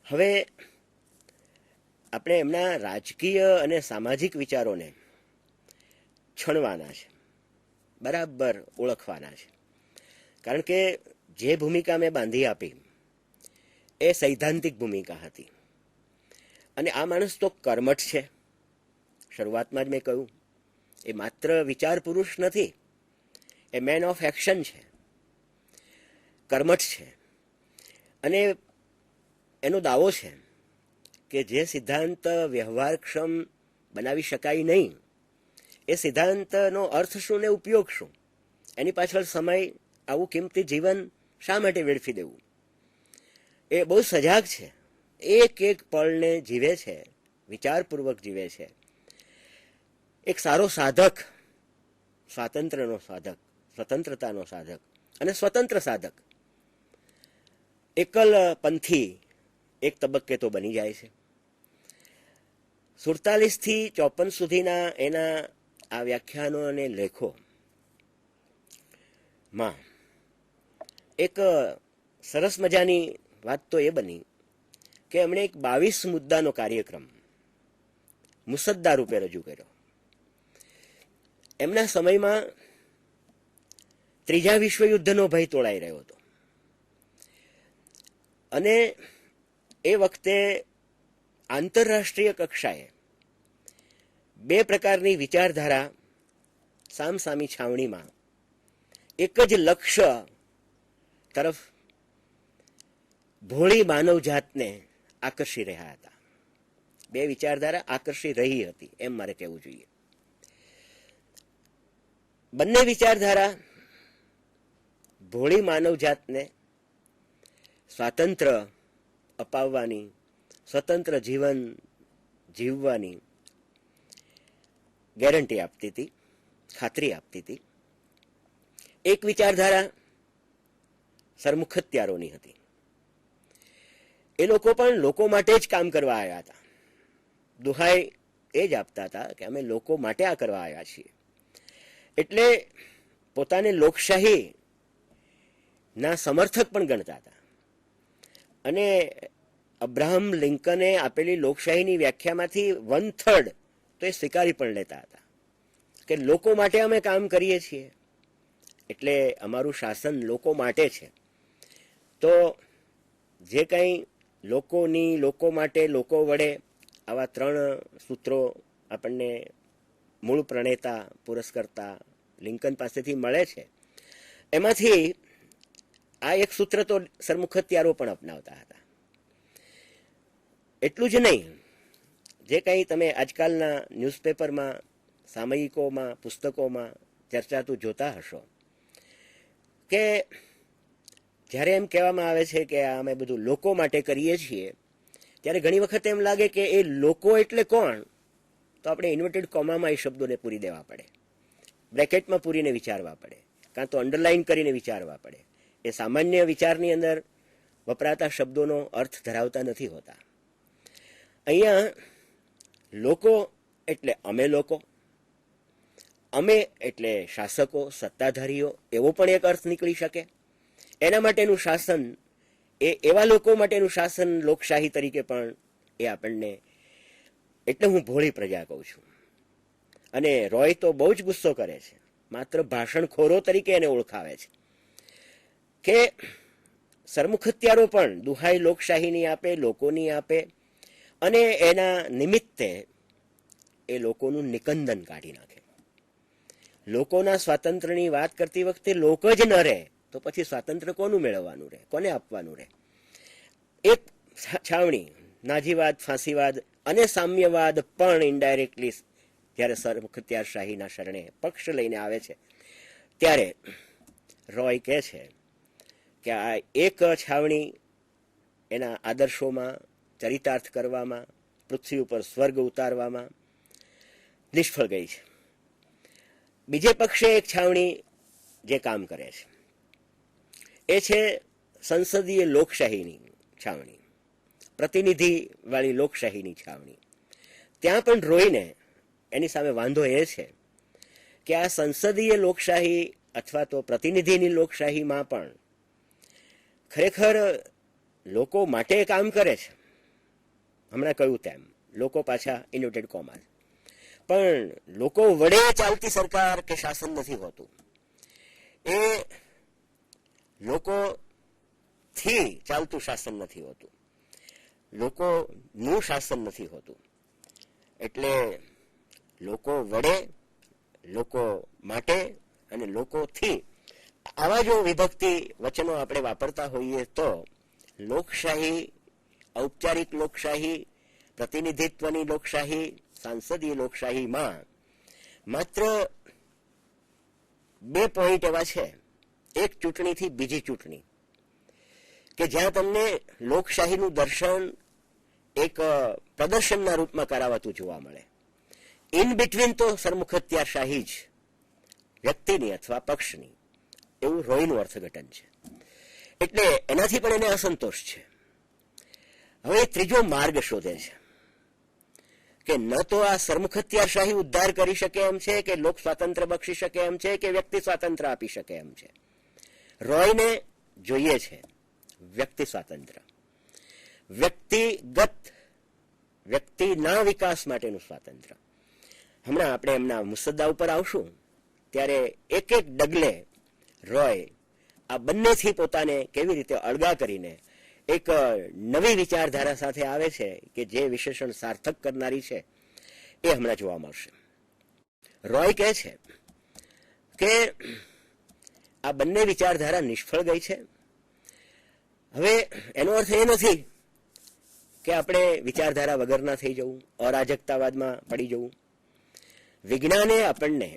હવે આપણે એમના રાજકીય અને સામાજિક વિચારોને છણવાના છે, બરાબર ઓળખવાના છે. કારણ કે જે ભૂમિકા મેં બાંધી આપી એ સૈદ્ધાંતિક ભૂમિકા હતી. અને આ માણસ તો કર્મઠ છે. શરૂઆતમાં જ મેં કહ્યું એ માત્ર વિચાર પુરુષ નથી, એ મેન ઓફ એક્શન છે, કર્મઠ છે. અને એનો દાવો છે કે જે સિદ્ધાંત વ્યવહારક્ષમ બનાવી શકાય નહીં, એ સિદ્ધાંતનો અર્થ શું ને ઉપયોગ શું, એની પાછળ સમય, આવું કિંમતી જીવન શા માટે વેડફી દેવું. એ બહુ સજાગ છે, એક એક પળને જીવે છે, વિચારપૂર્વક જીવે છે. એક સારો સાધક, સ્વાતંત્ર્યનો સાધક, સ્વતંત્રતાનો સાધક અને સ્વતંત્ર સાધક, એકલ પંથી એક તબક્કે તો બની જાય છે. 47થી 54 સુધીના એના આ વ્યાખ્યાનો અને લેખોમાં એક સરસ મજાની વાત તો એ બની કે એમણે એક 22 મુદ્દાનો કાર્યક્રમ મુસદ્દા રૂપે રજૂ કર્યો. એમના સમયમાં ત્રીજા વિશ્વયુદ્ધનો ભય તોળાઈ રહ્યો હતો અને એ વખતે આંતરરાષ્ટ્રીય કક્ષાએ બે પ્રકારની વિચારધારા સામસામી છાવણીમાં એક જ લક્ષ્ય તરફ ભોળી માનવજાતને આકર્ષી રહ્યા હતા. બે વિચારધારા આકર્ષી રહી હતી એમ મારે કહેવું જોઈએ. બંને વિચારધારા ભોળી માનવજાતને સ્વાતંત્ર્ય અપાવવાની, સ્વતંત્ર જીવન જીવવાની ગેરંટી આપતી હતી, ખાતરી આપતી હતી. એક વિચારધારા સરમુખત્યારોની હતી. એ લોકો પણ લોકો માટે જ કામ કરવા આવ્યા હતા. દુહાઈ એ જ આપતા હતા કે અમે લોકો માટે આ કરવા આવ્યા છીએ. એટલે પોતાને લોકશાહી ના સમર્થક પણ ગણતા હતા. અને અબ્રાહમ લિંકને આપેલી લોકશાહીની વ્યાખ્યામાંથી 1/3 તો એ સ્વીકારી પણ લેતા હતા કે લોકો માટે અમે કામ કરીએ છીએ, એટલે અમારું શાસન લોકો માટે છે. તો જે કંઈ લોકોની, લોકો માટે, લોકો વડે, આવા 3 સૂત્રો આપણને મૂળ પ્રણેતા, પુરસ્કર્તા લિંકન પાસેથી મળે છે. એમાંથી આ એક સૂત્ર તો સરમુખત્યારો પણ અપનાવતા હતા. એટલું જ નહીં, જે કંઈ તમે આજકાલના ન્યૂઝપેપરમાં, સામયિકોમાં, પુસ્તકોમાં ચર્ચાતું જોતા હશો કે જ્યારે એમ કહેવામાં આવે છે કે અમે બધું લોકો માટે કરીએ છીએ, ત્યારે ઘણી વખત એમ લાગે કે એ લોકો એટલે કોણ? તો આપણે ઇન્વર્ટેડ કોમામાં એ શબ્દોને પૂરી દેવા પડે, બ્રેકેટમાં પૂરીને વિચારવા પડે, કાં તો અંડરલાઇન કરીને વિચારવા પડે. એ સામાન્ય વિચારની અંદર વપરાતા શબ્દોનો અર્થ ધરાવતા નથી હોતા. અહીંયા લોકો એટલે અમે લોકો, અમે એટલે શાસકો, સત્તાધારીઓ, એવો પણ એક અર્થ નીકળી શકે. એના માટેનું શાસન, એ એવા લોકો માટેનું શાસન લોકશાહી તરીકે પણ એ આપણને, એટલે હું ભોળી પ્રજા કહું છું. અને રોય તો બહુ જ ગુસ્સો કરે છે, માત્ર ભાષણખોરો તરીકે એને ઓળખાવે છે કે સરમુખત્યારો પણ દુહાઈ લોકશાહીની આપે, લોકોની આપે, અને એના નિમિત્તે એ લોકોનું નિકંદન કાઢી નાખે. લોકોના સ્વાતંત્ર્યની વાત કરતી વખતે લોક જ ન રહે તો પછી સ્વાતંત્ર્ય કોનું મેળવવાનું રહે, કોને આપવાનું રહે? એક છાવણી નાજીવાદ, ફાંસીવાદ અને સામ્યવાદ પણ ઇનડાયરેક્ટલી જ્યારે સરમુખત્યારશાહીના શરણે પક્ષ લઈને આવે છે, ત્યારે રોય કહે છે કે આ એક છાવણી એના આદર્શોમાં ચરિતાર્થ કરવામાં, પૃથ્વી ઉપર સ્વર્ગ ઉતારવામાં નિષ્ફળ ગઈ છે. બીજે પક્ષે એક છાવણી જે કામ કરે છે એ છે સંસદીય લોકશાહીની છાવણી, પ્રતિનિધિવાળી લોકશાહીની છાવણી. ત્યાં પણ રોયને એની સામે વાંધો એ છે કે આ સંસદીય લોકશાહી અથવા તો પ્રતિનિધિની લોકશાહીમાં પણ ખરેખર લોકો માટે કામ કરે છે. હમણાં કહ્યું તેમ લોકો પાછા ઇન્વર્ટેડ કોમા, પણ લોકો વડે ચાલતી સરકાર કે શાસન નથી હોતું. એ લોકોથી ચાલતું શાસન નથી હોતું, લોકોનું શાસન નથી હોતું. એટલે લોકો વડે, લોકો માટે અને લોકોથી, આવા જો વિભક્તિ વચનો આપણે વાપરતા હોઈએ તો લોકશાહી, ઔપચારિક લોકશાહી, પ્રતિનિધિત્વની લોકશાહી, સાંસદીય લોકશાહીમાં માત્ર 2 પોઈન્ટ એવા છે, એક ચૂંટણીથી બીજી ચૂંટણી, કે જ્યાં તમને લોકશાહીનું દર્શન એક પ્રદર્શનના રૂપમાં કરાવાતું જોવા મળે. ઇન બિટવીન તો સરમુખત્યારશાહી જ, વ્યક્તિની અથવા પક્ષની, એવું રોયનું અર્થઘટન છે. એટલે એનાથી પણ એને અસંતોષ છે. હવે ત્રીજો માર્ગ શોધે છે કે ન તો આ સરમુખત્યારશાહી ઉદ્ધાર કરી શકે એમ છે, કે લોક સ્વાતંત્ર્ય બક્ષી શકે એમ છે, કે વ્યક્તિ સ્વાતંત્ર્ય આપી શકે એમ છે. રોયને જોઈએ છે વ્યક્તિ સ્વાતંત્ર્ય, વ્યક્તિગત, વ્યક્તિના વિકાસ માટેનું સ્વાતંત્ર્ય. હમણાં આપણે એમના મુસદ્દા ઉપર આવશું ત્યારે એક એક ડગલે રોય આ બંનેથી પોતાને કેવી રીતે અળગા કરીને એક નવી વિચારધારા સાથે આવે છે કે જે વિશેષણ સાર્થક કરનારી છે એ હમણાં જોવા મળશે. રોય કહે છે કે આ બંને વિચારધારા નિષ્ફળ ગઈ છે. હવે એનો અર્થ એ નથી કે આપણે વિચારધારા વગરના થઈ જવું, અરાજકતાવાદમાં પડી જવું. વિજ્ઞાને આપણને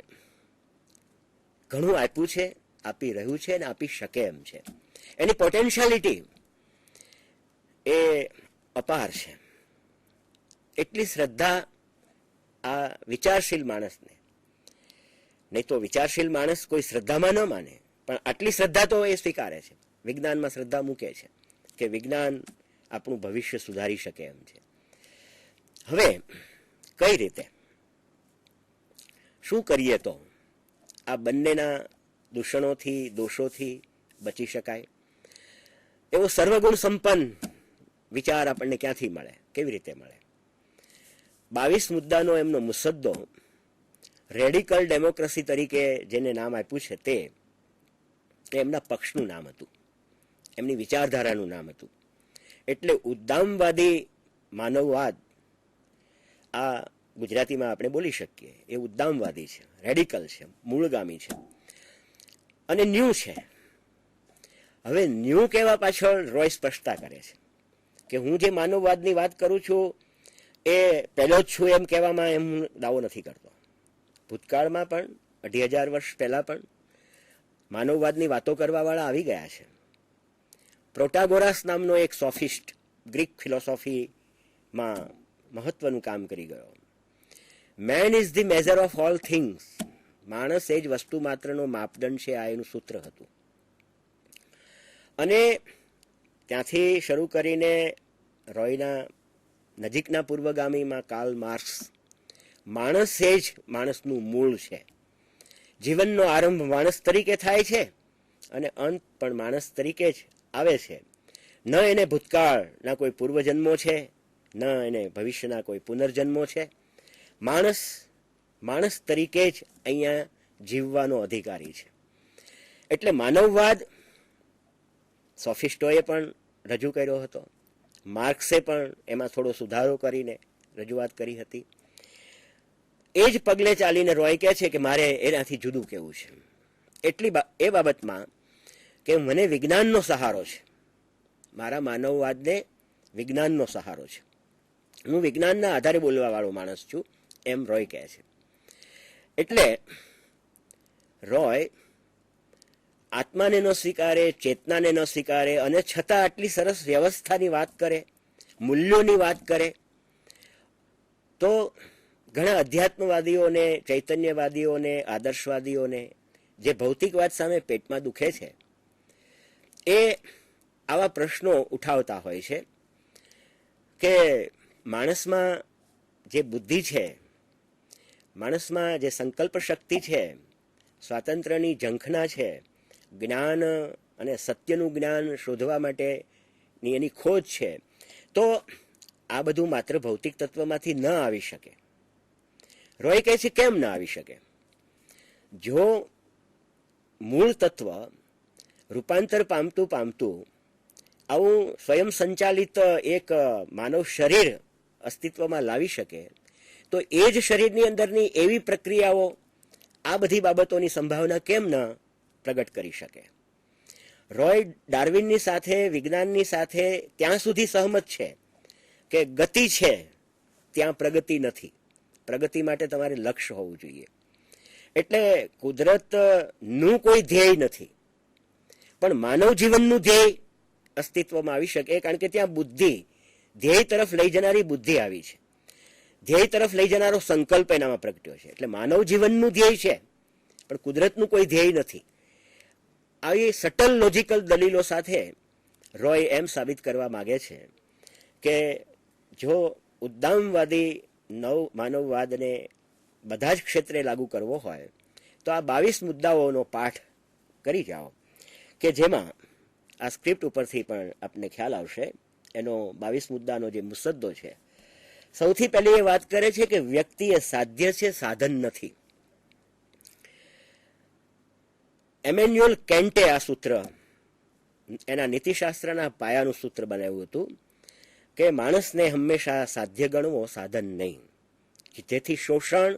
ઘણું આપ્યું છે, આપી રહ્યું છે અને આપી શકે એમ છે. એની પોટેન્શિયાલિટી એ અપાર છે. એટલી શ્રદ્ધા આ વિચારશીલ માણસને, નહીં તો વિચારશીલ માણસ કોઈ શ્રદ્ધામાં ન માને, પણ આટલી શ્રદ્ધા તો એ સ્વીકારે છે, વિજ્ઞાનમાં શ્રદ્ધા મૂકે છે કે વિજ્ઞાન આપણું ભવિષ્ય સુધારી શકે એમ છે. હવે કઈ રીતે, શું કરીએ તો આ બંનેના દૂષણોથી, દોષોથી બચી શકાય? એવો સર્વગુણ સંપન્ન વિચાર આપણને ક્યાંથી મળે, કેવી રીતે મળે? 22 મુદ્દાનો એમનો મુસદ્દો રેડિકલ ડેમોક્રેસી તરીકે જેને નામ આપ્યું છે તે એમના પક્ષનું નામ હતું, એમની વિચારધારાનું નામ હતું. એટલે ઉદ્દામવાદી માનવવાદ, આ ગુજરાતીમાં આપણે બોલી શકીએ, એ ઉદ્દામવાદી છે, રેડિકલ છે, મૂળગામી છે અને ન્યૂ છે. હવે ન્યૂ કહેવા પાછળ રોય સ્પષ્ટતા કરે છે કે હું જે માનવવાદની વાત કરું છું એ પહેલો જ છું એમ કહેવામાં એમ હું દાવો નથી કરતો. ભૂતકાળમાં પણ 2500 વર્ષ પહેલાં પણ માનવવાદની વાતો કરવાવાળા આવી ગયા છે. પ્રોટાગોરાસ નામનો એક સોફિસ્ટ ગ્રીક ફિલોસોફીમાં મહત્વનું કામ કરી ગયો. Main is the measure of all things, માણસ એ જ વસ્તુ માત્રનો માપદંડ છે, આ એનું સૂત્ર હતું. અને ત્યાંથી શરૂ કરીને રોયના નજીકના પૂર્વગામીમાં કાર્લ માર્ક્સ, માણસ એ જ માણસનું મૂળ છે, જીવનનો આરંભ માણસ તરીકે થાય છે અને અંત પણ માણસ તરીકે જ આવે છે. ન એને ભૂતકાળના કોઈ પૂર્વજન્મો છે, ન એને ભવિષ્યના કોઈ પુનર્જન્મો છે. માણસ તરીકે જ અહીંયા જીવવાનો અધિકારી છે. એટલે માનવવાદ સોફિસ્ટોએ પણ રજૂ કર્યો હતો, માર્ક્સે પણ એમાં થોડો સુધારો કરીને રજૂઆત કરી હતી. એ જ પગલે ચાલીને રોય કહે છે કે મારે એનાથી જુદું કહેવું છે. એ બાબતમાં કે મને વિજ્ઞાનનો સહારો છે, મારા માનવવાદને વિજ્ઞાનનો સહારો છે, હું વિજ્ઞાનના આધારે બોલવાવાળો માણસ છું, એમ રોય કહે છે. એટલે રોય આત્માને ન સ્વીકારે, ચેતનાને ન સ્વીકારે અને છતાં આટલી સરસ વ્યવસ્થાની વાત કરે, મૂલ્યોની વાત કરે, તો ઘણા અધ્યાત્મવાદીઓને, ચૈતન્યવાદીઓને, આદર્શવાદીઓને જે ભૌતિકવાદ સામે પેટમાં દુખે છે એ આવા પ્રશ્નો ઉઠાવતા હોય છે કે માણસમાં જે બુદ્ધિ છે, માણસમાં જે સંકલ્પ શક્તિ છે, સ્વાતંત્ર્યની ઝંખના છે, જ્ઞાન અને સત્યનું જ્ઞાન શોધવા માટેની એની ખોજ છે, તો આ બધું માત્ર ભૌતિક તત્વમાંથી ન આવી શકે. રોય કહે છે કેમ ન આવી શકે? જો મૂળ તત્વ રૂપાંતર પામતું પામતું આવું સ્વયં સંચાલિત એક માનવ શરીર અસ્તિત્વમાં લાવી શકે, તો એ જ શરીરની અંદરની એવી પ્રક્રિયાઓ આ બધી બાબતોની સંભાવના કેમ ન પ્રગટ કરી શકે? રોય ડાર્વિનની સાથે, વિજ્ઞાનની સાથે ત્યાં સુધી સહમત છે કે ગતિ છે ત્યાં પ્રગતિ નથી, પ્રગતિ માટે તમારે લક્ષ્ય હોવું જોઈએ. એટલે કુદરતનું કોઈ ધ્યેય નથી, પણ માનવ જીવનનું ધ્યેય અસ્તિત્વમાં આવી શકે, કારણ કે ત્યાં બુદ્ધિ, ધ્યેય તરફ લઈ જનારી બુદ્ધિ આવી છે, ધ્યેય તરફ લઈ જનારો સંકલ્પ એનામાં પ્રગટ્યો છે. એટલે માનવ જીવનનું ધ્યેય છે પણ કુદરતનું કોઈ ધ્યેય નથી. આવી સટલ લોજિકલ દલીલો સાથે રોય એમ સાબિત કરવા માગે છે કે જો ઉદ્દામવાદી માનવવાદને બધા જ ક્ષેત્રે લાગુ કરવો હોય તો આ 22 મુદ્દાઓનો પાઠ કરી જાઓ, કે જેમાં આ સ્ક્રિપ્ટ ઉપરથી પણ આપને ખ્યાલ આવશે. એનો 22 મુદ્દાનો જે મુસદ્દો છે, સૌથી પહેલી એ વાત કરે છે કે વ્યક્તિ એ સાધ્ય છે, સાધન નથી. એમેન્યુઅલ કેન્ટે આ સૂત્ર એના નીતિશાસ્ત્રના પાયાનું સૂત્ર બનાવ્યું હતું કે માણસને હંમેશા સાધ્ય ગણવો, સાધન નહીં. જેથી શોષણ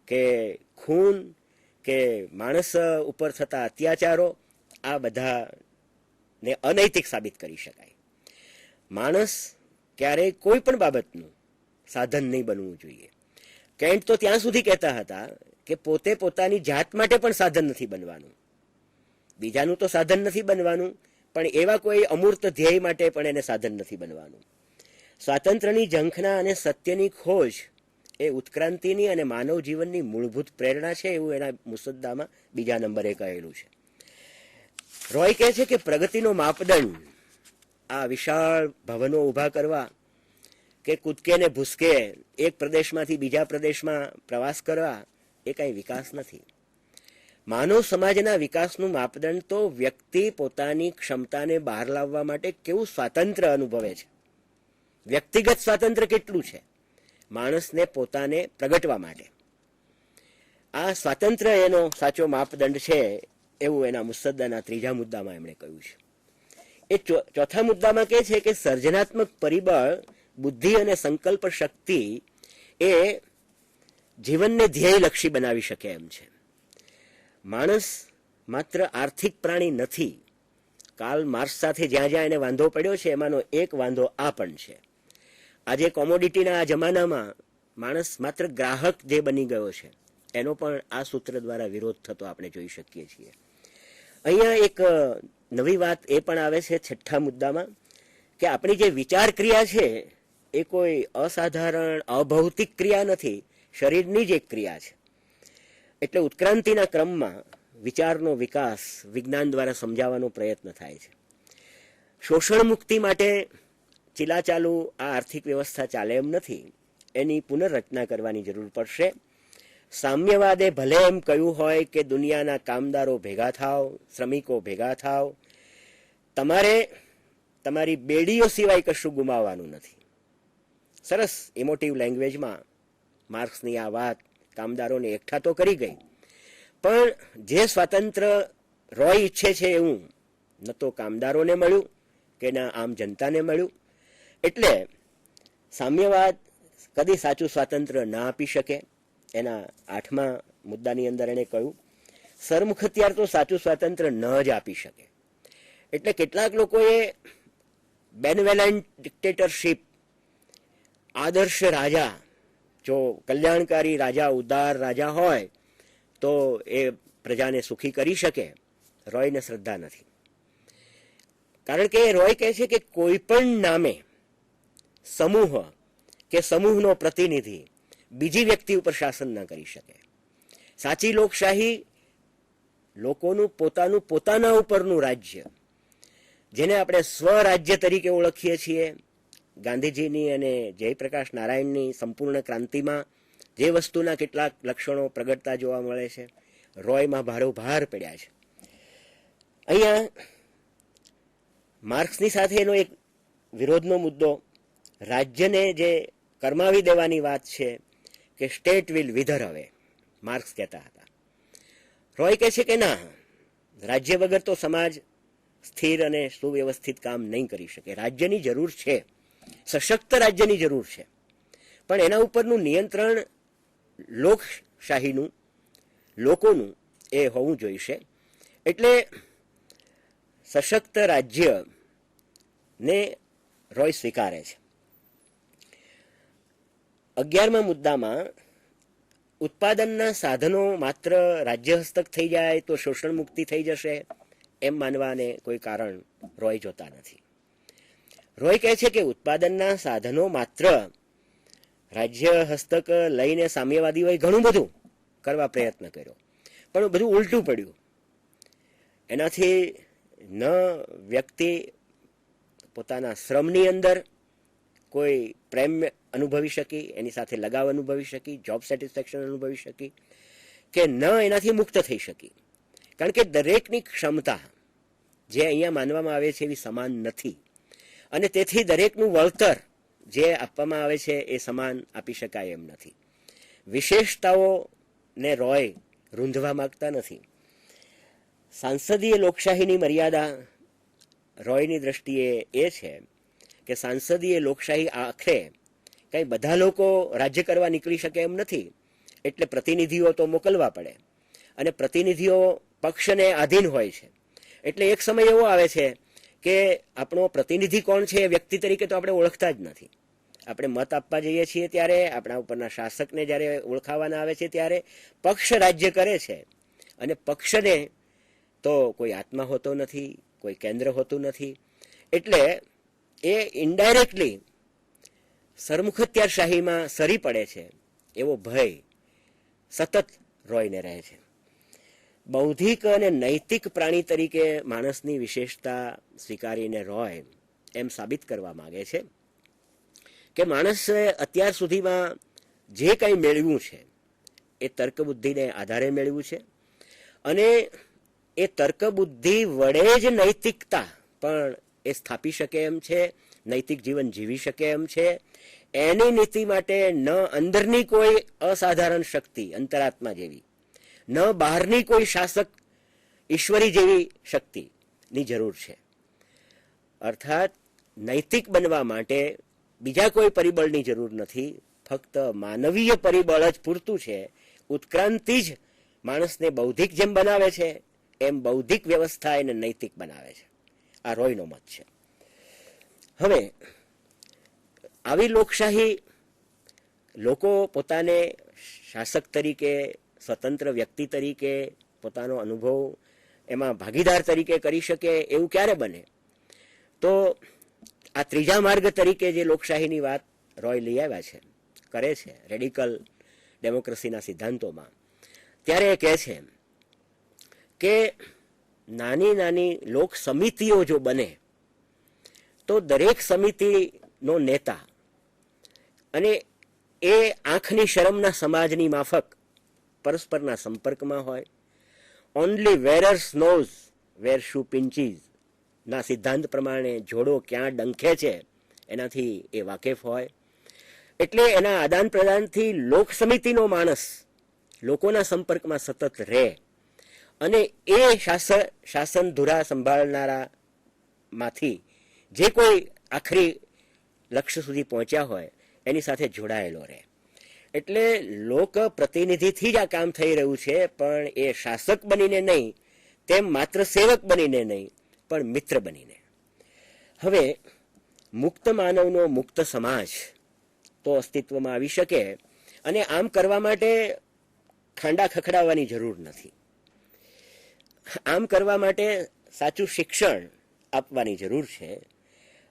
કે ખૂન કે માણસ ઉપર થતા અત્યાચારો આ બધાને અનૈતિક સાબિત કરી શકાય. માણસ ક્યારેય કોઈ પણ બાબતનું સાધન નહીં બનવું જોઈએ. કેન્ટ તો ત્યાં સુધી કહેતા હતા કે પોતે પોતાની જાત માટે પણ સાધન નથી બનવાનું, બીજાનું તો સાધન નથી બનવાનું, પણ એવા કોઈ અમૂર્ત ધ્યેય માટે પણ એને સાધન નથી બનવાનું. સ્વાતંત્ર્યની ઝંખના અને સત્યની ખોજ એ ઉત્ક્રાંતિની અને માનવ જીવનની મૂળભૂત પ્રેરણા છે, એવું એના મુસદ્દામાં બીજા નંબરે કહેલું છે. રોય કહે છે કે પ્રગતિનો માપદંડ આ વિશાળ ભવનો ઊભા કરવા કે કૂદકે ને ભૂસકે એક પ્રદેશમાંથી બીજા પ્રદેશમાં પ્રવાસ કરવા એ કાંઈ વિકાસ નથી. માનવ સમાજના વિકાસનું માપદંડ તો વ્યક્તિ પોતાની ક્ષમતાને બહાર લાવવા માટે કેવું સ્વાતંત્ર્ય અનુભવે છે, વ્યક્તિગત સ્વાતંત્ર્ય કેટલું છે માણસને પોતાને પ્રગટવા માટે. આ સ્વાતંત્ર્ય એનો સાચો માપદંડ છે એવું એના મુસદ્દાના ત્રીજા મુદ્દામાં એમણે કહ્યું છે. એ ચોથા મુદ્દામાં કહે છે કે સર્જનાત્મક પરિબળ, બુદ્ધિ અને સંકલ્પ શક્તિ એ જીવનને ધ્યેયલક્ષી બનાવી શકે એમ છે. માણસ માત્ર આર્થિક પ્રાણી નથી. કાર્લ માર્ક્સ સાથે જ્યાં જ્યાં એને વાંધો પડ્યો છે એમાંનો એક વાંધો આ પણ છે. આજે કોમોડિટીના આ જમાનામાં માણસ માત્ર ગ્રાહક જે બની ગયો છે એનો પણ આ સૂત્ર દ્વારા વિરોધ થતો આપણે જોઈ શકીએ છીએ. અહીંયા એક નવી વાત એ પણ આવે છે છઠ્ઠા મુદ્દામાં કે આપણી જે વિચાર ક્રિયા છે એ કોઈ અસાધારણ અભૌતિક ક્રિયા નથી, શરીરની જ એક ક્રિયા છે. એટલે ઉત્ક્રાંતિના ક્રમમાં વિચારનો વિકાસ વિજ્ઞાન દ્વારા સમજાવવાનો પ્રયત્ન થાય છે. શોષણ મુક્તિ માટે ચીલાચાલુ આ આર્થિક વ્યવસ્થા ચાલે એમ નથી, એની પુનર્રચના કરવાની જરૂર પડશે. સામ્યવાદે ભલે એમ કહ્યું હોય કે દુનિયાના કામદારો ભેગા થાવ, શ્રમિકો ભેગા થાવ, તમારે તમારી બેડીઓ સિવાય કશું ગુમાવવાનું નથી. સરસ ઇમોટિવ લેંગ્વેજમાં માર્ક્સની આ વાત કામદારોને એકઠા તો કરી ગઈ, પણ જે સ્વાતંત્ર્ય રોય ઈચ્છે છે એવું ન તો કામદારોને મળ્યું કે ના આમ જનતાને મળ્યું. એટલે સામ્યવાદ કદી સાચું સ્વાતંત્ર્ય ના આપી શકે. એના આઠમા મુદ્દાની અંદર એણે કહ્યું સરમુખ હથિયાર તો સાચું સ્વાતંત્ર્ય ન જ આપી શકે. એટલે કેટલાક લોકોએ બેનવેલેન્ટ ડિક્ટેટરશીપ, આદર્શ રાજા, જો કલ્યાણકારી રાજા, ઉદાર રાજા હોય તો એ પ્રજાને સુખી કરી શકે. રોયને શ્રદ્ધા નથી. કારણ કે રોય કહે છે કે કોઈ પણ નામે સમૂહ કે સમૂહનો પ્રતિનિધિ બીજી વ્યક્તિ ઉપર શાસન ન કરી શકે. સાચી લોકશાહી લોકોનું પોતાનું પોતાના ઉપરનું રાજ્ય, જેને આપણે સ્વરાજ્ય તરીકે ઓળખીએ છીએ. ગાંધીજીની અને જયપ્રકાશ નારાયણની સંપૂર્ણ ક્રાંતિમાં જે વસ્તુના કેટલાક લક્ષણો પ્રગટતા જોવા મળે છે, રોયમાં ભારોભાર પડ્યા છે. અહીંયા માર્ક્સની સાથે એનો એક વિરોધનો મુદ્દો, રાજ્યને જે કરમાવી દેવાની વાત છે કે સ્ટેટ વિલ વિધર અવે, માર્ક્સ કહેતા હતા. રોય કહે છે કે ના, રાજ્ય વગર તો સમાજ સ્થિર અને સુવ્યવસ્થિત કામ નહીં કરી શકે. રાજ્યની જરૂર છે, સશક્ત રાજ્યની જરૂર છે, પણ એના ઉપરનું નિયંત્રણ લોકશાહીનું, લોકોનું એ હોવું જોઈશે. એટલે સશક્ત રાજ્યને રોય સ્વીકારે છે. 11મા મુદ્દામાં ઉત્પાદનના સાધનો માત્ર રાજ્ય હસ્તક થઈ જાય તો શોષણ મુક્તિ થઈ જશે એમ માનવાને કોઈ કારણ રોય જોતા નથી. રોય કહે છે કે ઉત્પાદનના સાધનો માત્ર રાજ્ય હસ્તક લઈને સામ્યવાદીઓએ ઘણું બધું કરવા પ્રયત્ન કર્યો, પણ બધું ઉલટું પડ્યું. એનાથી ન વ્યક્તિ પોતાના શ્રમની અંદર કોઈ પ્રેમ અનુભવી શકી, એની સાથે લગાવ અનુભવી શકી, જોબ સેટિસ્ફેક્શન અનુભવી શકી, કે ન એનાથી મુક્ત થઈ શકી. કારણ કે દરેકની ક્ષમતા જે અહીંયા માનવામાં આવે છે એવી સમાન નથી, અને તેથી દરેકનું વળતર જે આપવામાં આવે છે એ સમાન આપી શકાય એમ નથી. વિશેષતાઓને રોય રૂંધવા માંગતા નથી. સાંસદીય લોકશાહીની મર્યાદા રોયની દ્રષ્ટિએ એ છે કે સાંસદીય લોકશાહી આખરે કંઈ બધા લોકો રાજ્ય કરવા નીકળી શકે એમ નથી. એટલે પ્રતિનિધિઓ તો મોકલવા પડે, અને પ્રતિનિધિઓ પક્ષને આધીન હોય છે. એટલે એક સમય એવો આવે છે કે આપણો પ્રતિનિધિ કોણ છે એ વ્યક્તિ તરીકે તો આપણે ઓળખતા જ નથી. આપણે મત આપવા જઈએ છીએ ત્યારે, આપણા ઉપરના શાસકને જ્યારે ઓળખાવાના આવે છે ત્યારે પક્ષ રાજ્ય કરે છે, અને પક્ષને તો કોઈ આત્મા હોતો નથી, કોઈ કેન્દ્ર હોતું નથી. એટલે એ ઇનડાયરેક્ટલી સરમુખત્યારશાહીમાં સરી પડે છે એવો ભય સતત રોયને રહે છે. બૌદ્ધિક અને નૈતિક પ્રાણી તરીકે માણસની વિશેષતા સ્વીકારીને રોય એમ સાબિત કરવા માંગે છે કે માણસે અત્યાર સુધીમાં જે કંઈ મેળવ્યું છે એ તર્કબુદ્ધિને આધારે મેળવ્યું છે અને એ તર્કબુદ્ધિ વડે જ નૈતિકતા પણ એ સ્થાપી શકે એમ છે, નૈતિક જીવન જીવી શકે એમ છે. એની નીતિ માટે ન અંદરની કોઈ અસાધારણ શક્તિ અંતરાત્મા જેવી, ન બહારની કોઈ શાસક ઈશ્વરી જેવી શક્તિની જરૂર છે. અર્થાત નૈતિક બનવા માટે બીજા કોઈ પરિબળની જરૂર નથી, ફક્ત માનવીય પરિબળ જ પૂરતું છે. ઉત્ક્રાંતિ જ માણસને બૌદ્ધિક જેમ બનાવે છે એમ બૌદ્ધિક વ્યવસ્થા એને નૈતિક બનાવે છે. આ રોયનો મત છે. હવે આવી લોકશાહી લોકો પોતાને શાસક તરીકે, સ્વતંત્ર વ્યક્તિ તરીકે પોતાનો અનુભવ એમાં ભાગીદાર તરીકે કરી શકે એવું ક્યારે બને? તો આ ત્રીજા માર્ગ તરીકે જે લોકશાહીની વાત રોય લઈ આવ્યા છે, કરે છે રેડિકલ ડેમોક્રેસીના સિદ્ધાંતોમાં, ત્યારે એ કહે છે કે નાની નાની લોક સમિતિઓ જો બને તો દરેક સમિતિનો નેતા અને એ આંખની શરમના સમાજની માફક પરસ્પરના સંપર્કમાં હોય, ઓનલી વેરર્સ નોઝ વેર શુ પિંચીસ ના સિદ્ધાંત પ્રમાણે જોડો ક્યાં ડંખે છે એનાથી એ વાકેફ હોય. એટલે એના આદાન પ્રદાનથી લોક સમિતિનો માણસ લોકોના સંપર્કમાં સતત રહે અને એ શાસન ધુરા સંભાળનારા માંથી જે કોઈ આખરી લક્ષ્ય સુધી પહોંચ્યા હોય એની સાથે જોડાયેલો રહે. એટલે લોક પ્રતિનિધિથી જ આ કામ થઈ રહ્યું છે, પણ એ શાસક બનીને નહીં, તેમ માત્ર સેવક બનીને નહીં, પણ મિત્ર બનીને. હવે મુક્ત માનવનો મુક્ત સમાજ તો અસ્તિત્વમાં આવી શકે, અને આમ કરવા માટે ખાંડા ખખડાવવાની જરૂર નથી. આમ કરવા માટે સાચું શિક્ષણ આપવાની જરૂર છે,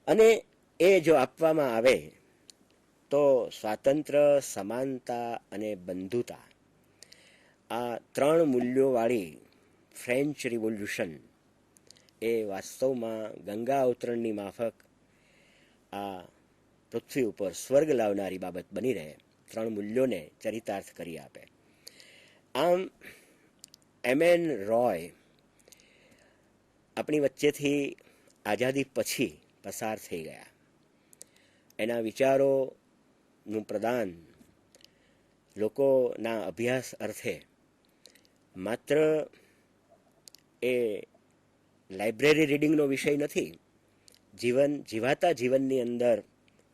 અને એ જો આપવામાં આવે તો સ્વાતંત્ર્ય, સમાનતા અને બંધુતા, આ ત્રણ મૂલ્યોવાળી ફ્રેન્ચ રિવોલ્યુશન એ વાસ્તવમાં ગંગા અવતરણની માફક આ પૃથ્વી ઉપર સ્વર્ગ લાવનારી બાબત બની રહે, ત્રણ મૂલ્યોને ચરિતાર્થ કરી આપે. આમ એમએન રોય આપણી વચ્ચેથી આઝાદી પછી પસાર થઈ ગયા. એના વિચારોનું પ્રદાન લોકોના અભ્યાસ અર્થે માત્ર એ લાઇબ્રેરી રીડિંગનો વિષય નથી. જીવાતા જીવનની અંદર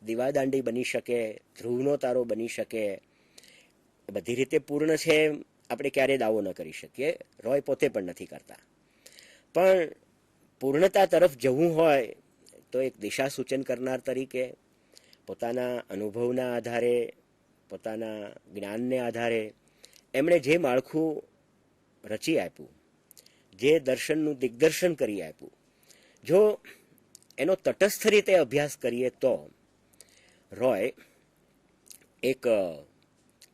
દીવાદાંડી બની શકે, ધ્રુવનો તારો બની શકે, બધી રીતે પૂર્ણ છે આપણે ક્યારેય દાવો ન કરી શકીએ. રોય પોતે પણ નથી કરતા. પણ પૂર્ણતા તરફ જવું હોય તો એક દિશા સૂચન કરનાર તરીકે પોતાના અનુભવના આધારે, પોતાના જ્ઞાનને આધારે એમણે જે માળખું રચી આપ્યું, જે દર્શનનું દિગ્દર્શન કરી આપ્યું, જો એનો તટસ્થ રીતે અભ્યાસ કરીએ તો રોય એક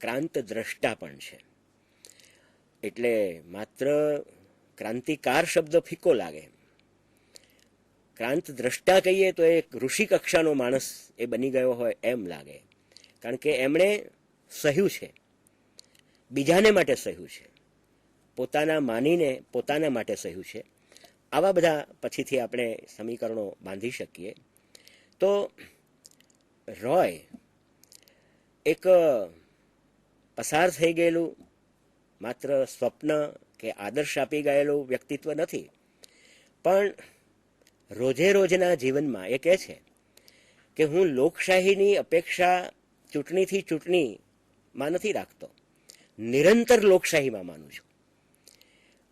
ક્રાંત દ્રષ્ટા પણ છે. એટલે માત્ર ક્રાંતિકાર શબ્દ ફીકો લાગે, ક્રાંત દ્રષ્ટા કહીએ તો એક ઋષિ કક્ષાનો માણસ એ બની ગયો હોય એમ લાગે. કારણ કે એમણે સહ્યું છે, બીજાને માટે સહ્યું છે, પોતાના માનીને પોતાના માટે સહ્યું છે. આવા બધા પછીથી આપણે સમીકરણો બાંધી શકીએ. તો રોય એક પસાર થઈ ગયેલું માત્ર સ્વપ્ન કે આદર્શ આપી ગયેલું વ્યક્તિત્વ નથી, પણ રોજે રોજના જીવનમાં એ કહે છે કે હું લોકશાહીની અપેક્ષા ચૂંટણીથી ચૂંટણીમાં નથી રાખતો, નિરંતર લોકશાહીમાં માનું છું.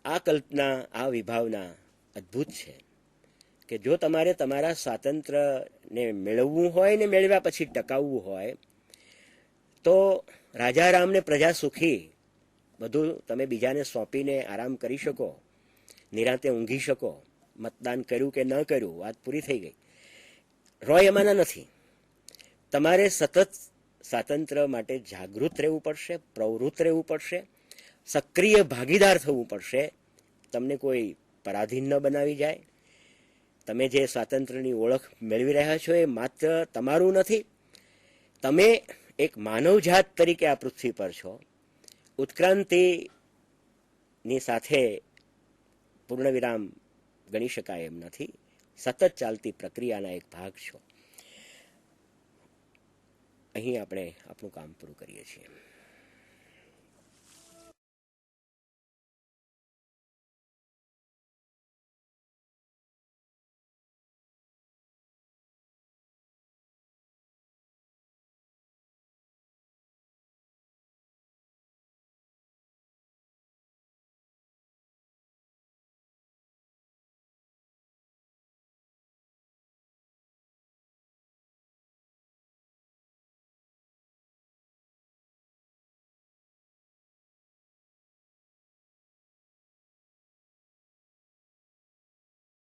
આ કલ્પના, આ વિભાવના અદ્ભુત છે કે જો તમારે તમારા સ્વાતંત્ર્યને મેળવવું હોય ને મેળવ્યા પછી ટકાવવું હોય તો રાજા રામને પ્રજા સુખી બધું તમે બીજાને સોંપીને આરામ કરી શકો, નિરાંતે ઊંઘી શકો, મતદાન કર્યું કે ન કર્યું વાત પૂરી થઈ ગઈ. રોય એમાંના નથી. તમારે સતત સ્વાતંત્ર્ય માટે જાગૃત રહેવું પડશે, પ્રવૃત્ત રહેવું પડશે, સક્રિય ભાગીદાર થવું પડશે. તમને કોઈ પરાધીન ન બનાવી જાય. તમે જે સ્વાતંત્ર્યની ઓળખ મેળવી રહ્યા છો એ માત્ર તમારું નથી. તમે એક માનવજાત તરીકે આ પૃથ્વી પર છો. ઉત્ક્રાંતિની સાથે પૂર્ણવિરામ ગણી શકાય એમ નથી. સતત ચાલતી પ્રક્રિયાના એક ભાગ છો. અહીં આપણે આપણું કામ પૂરું કરીએ છીએ.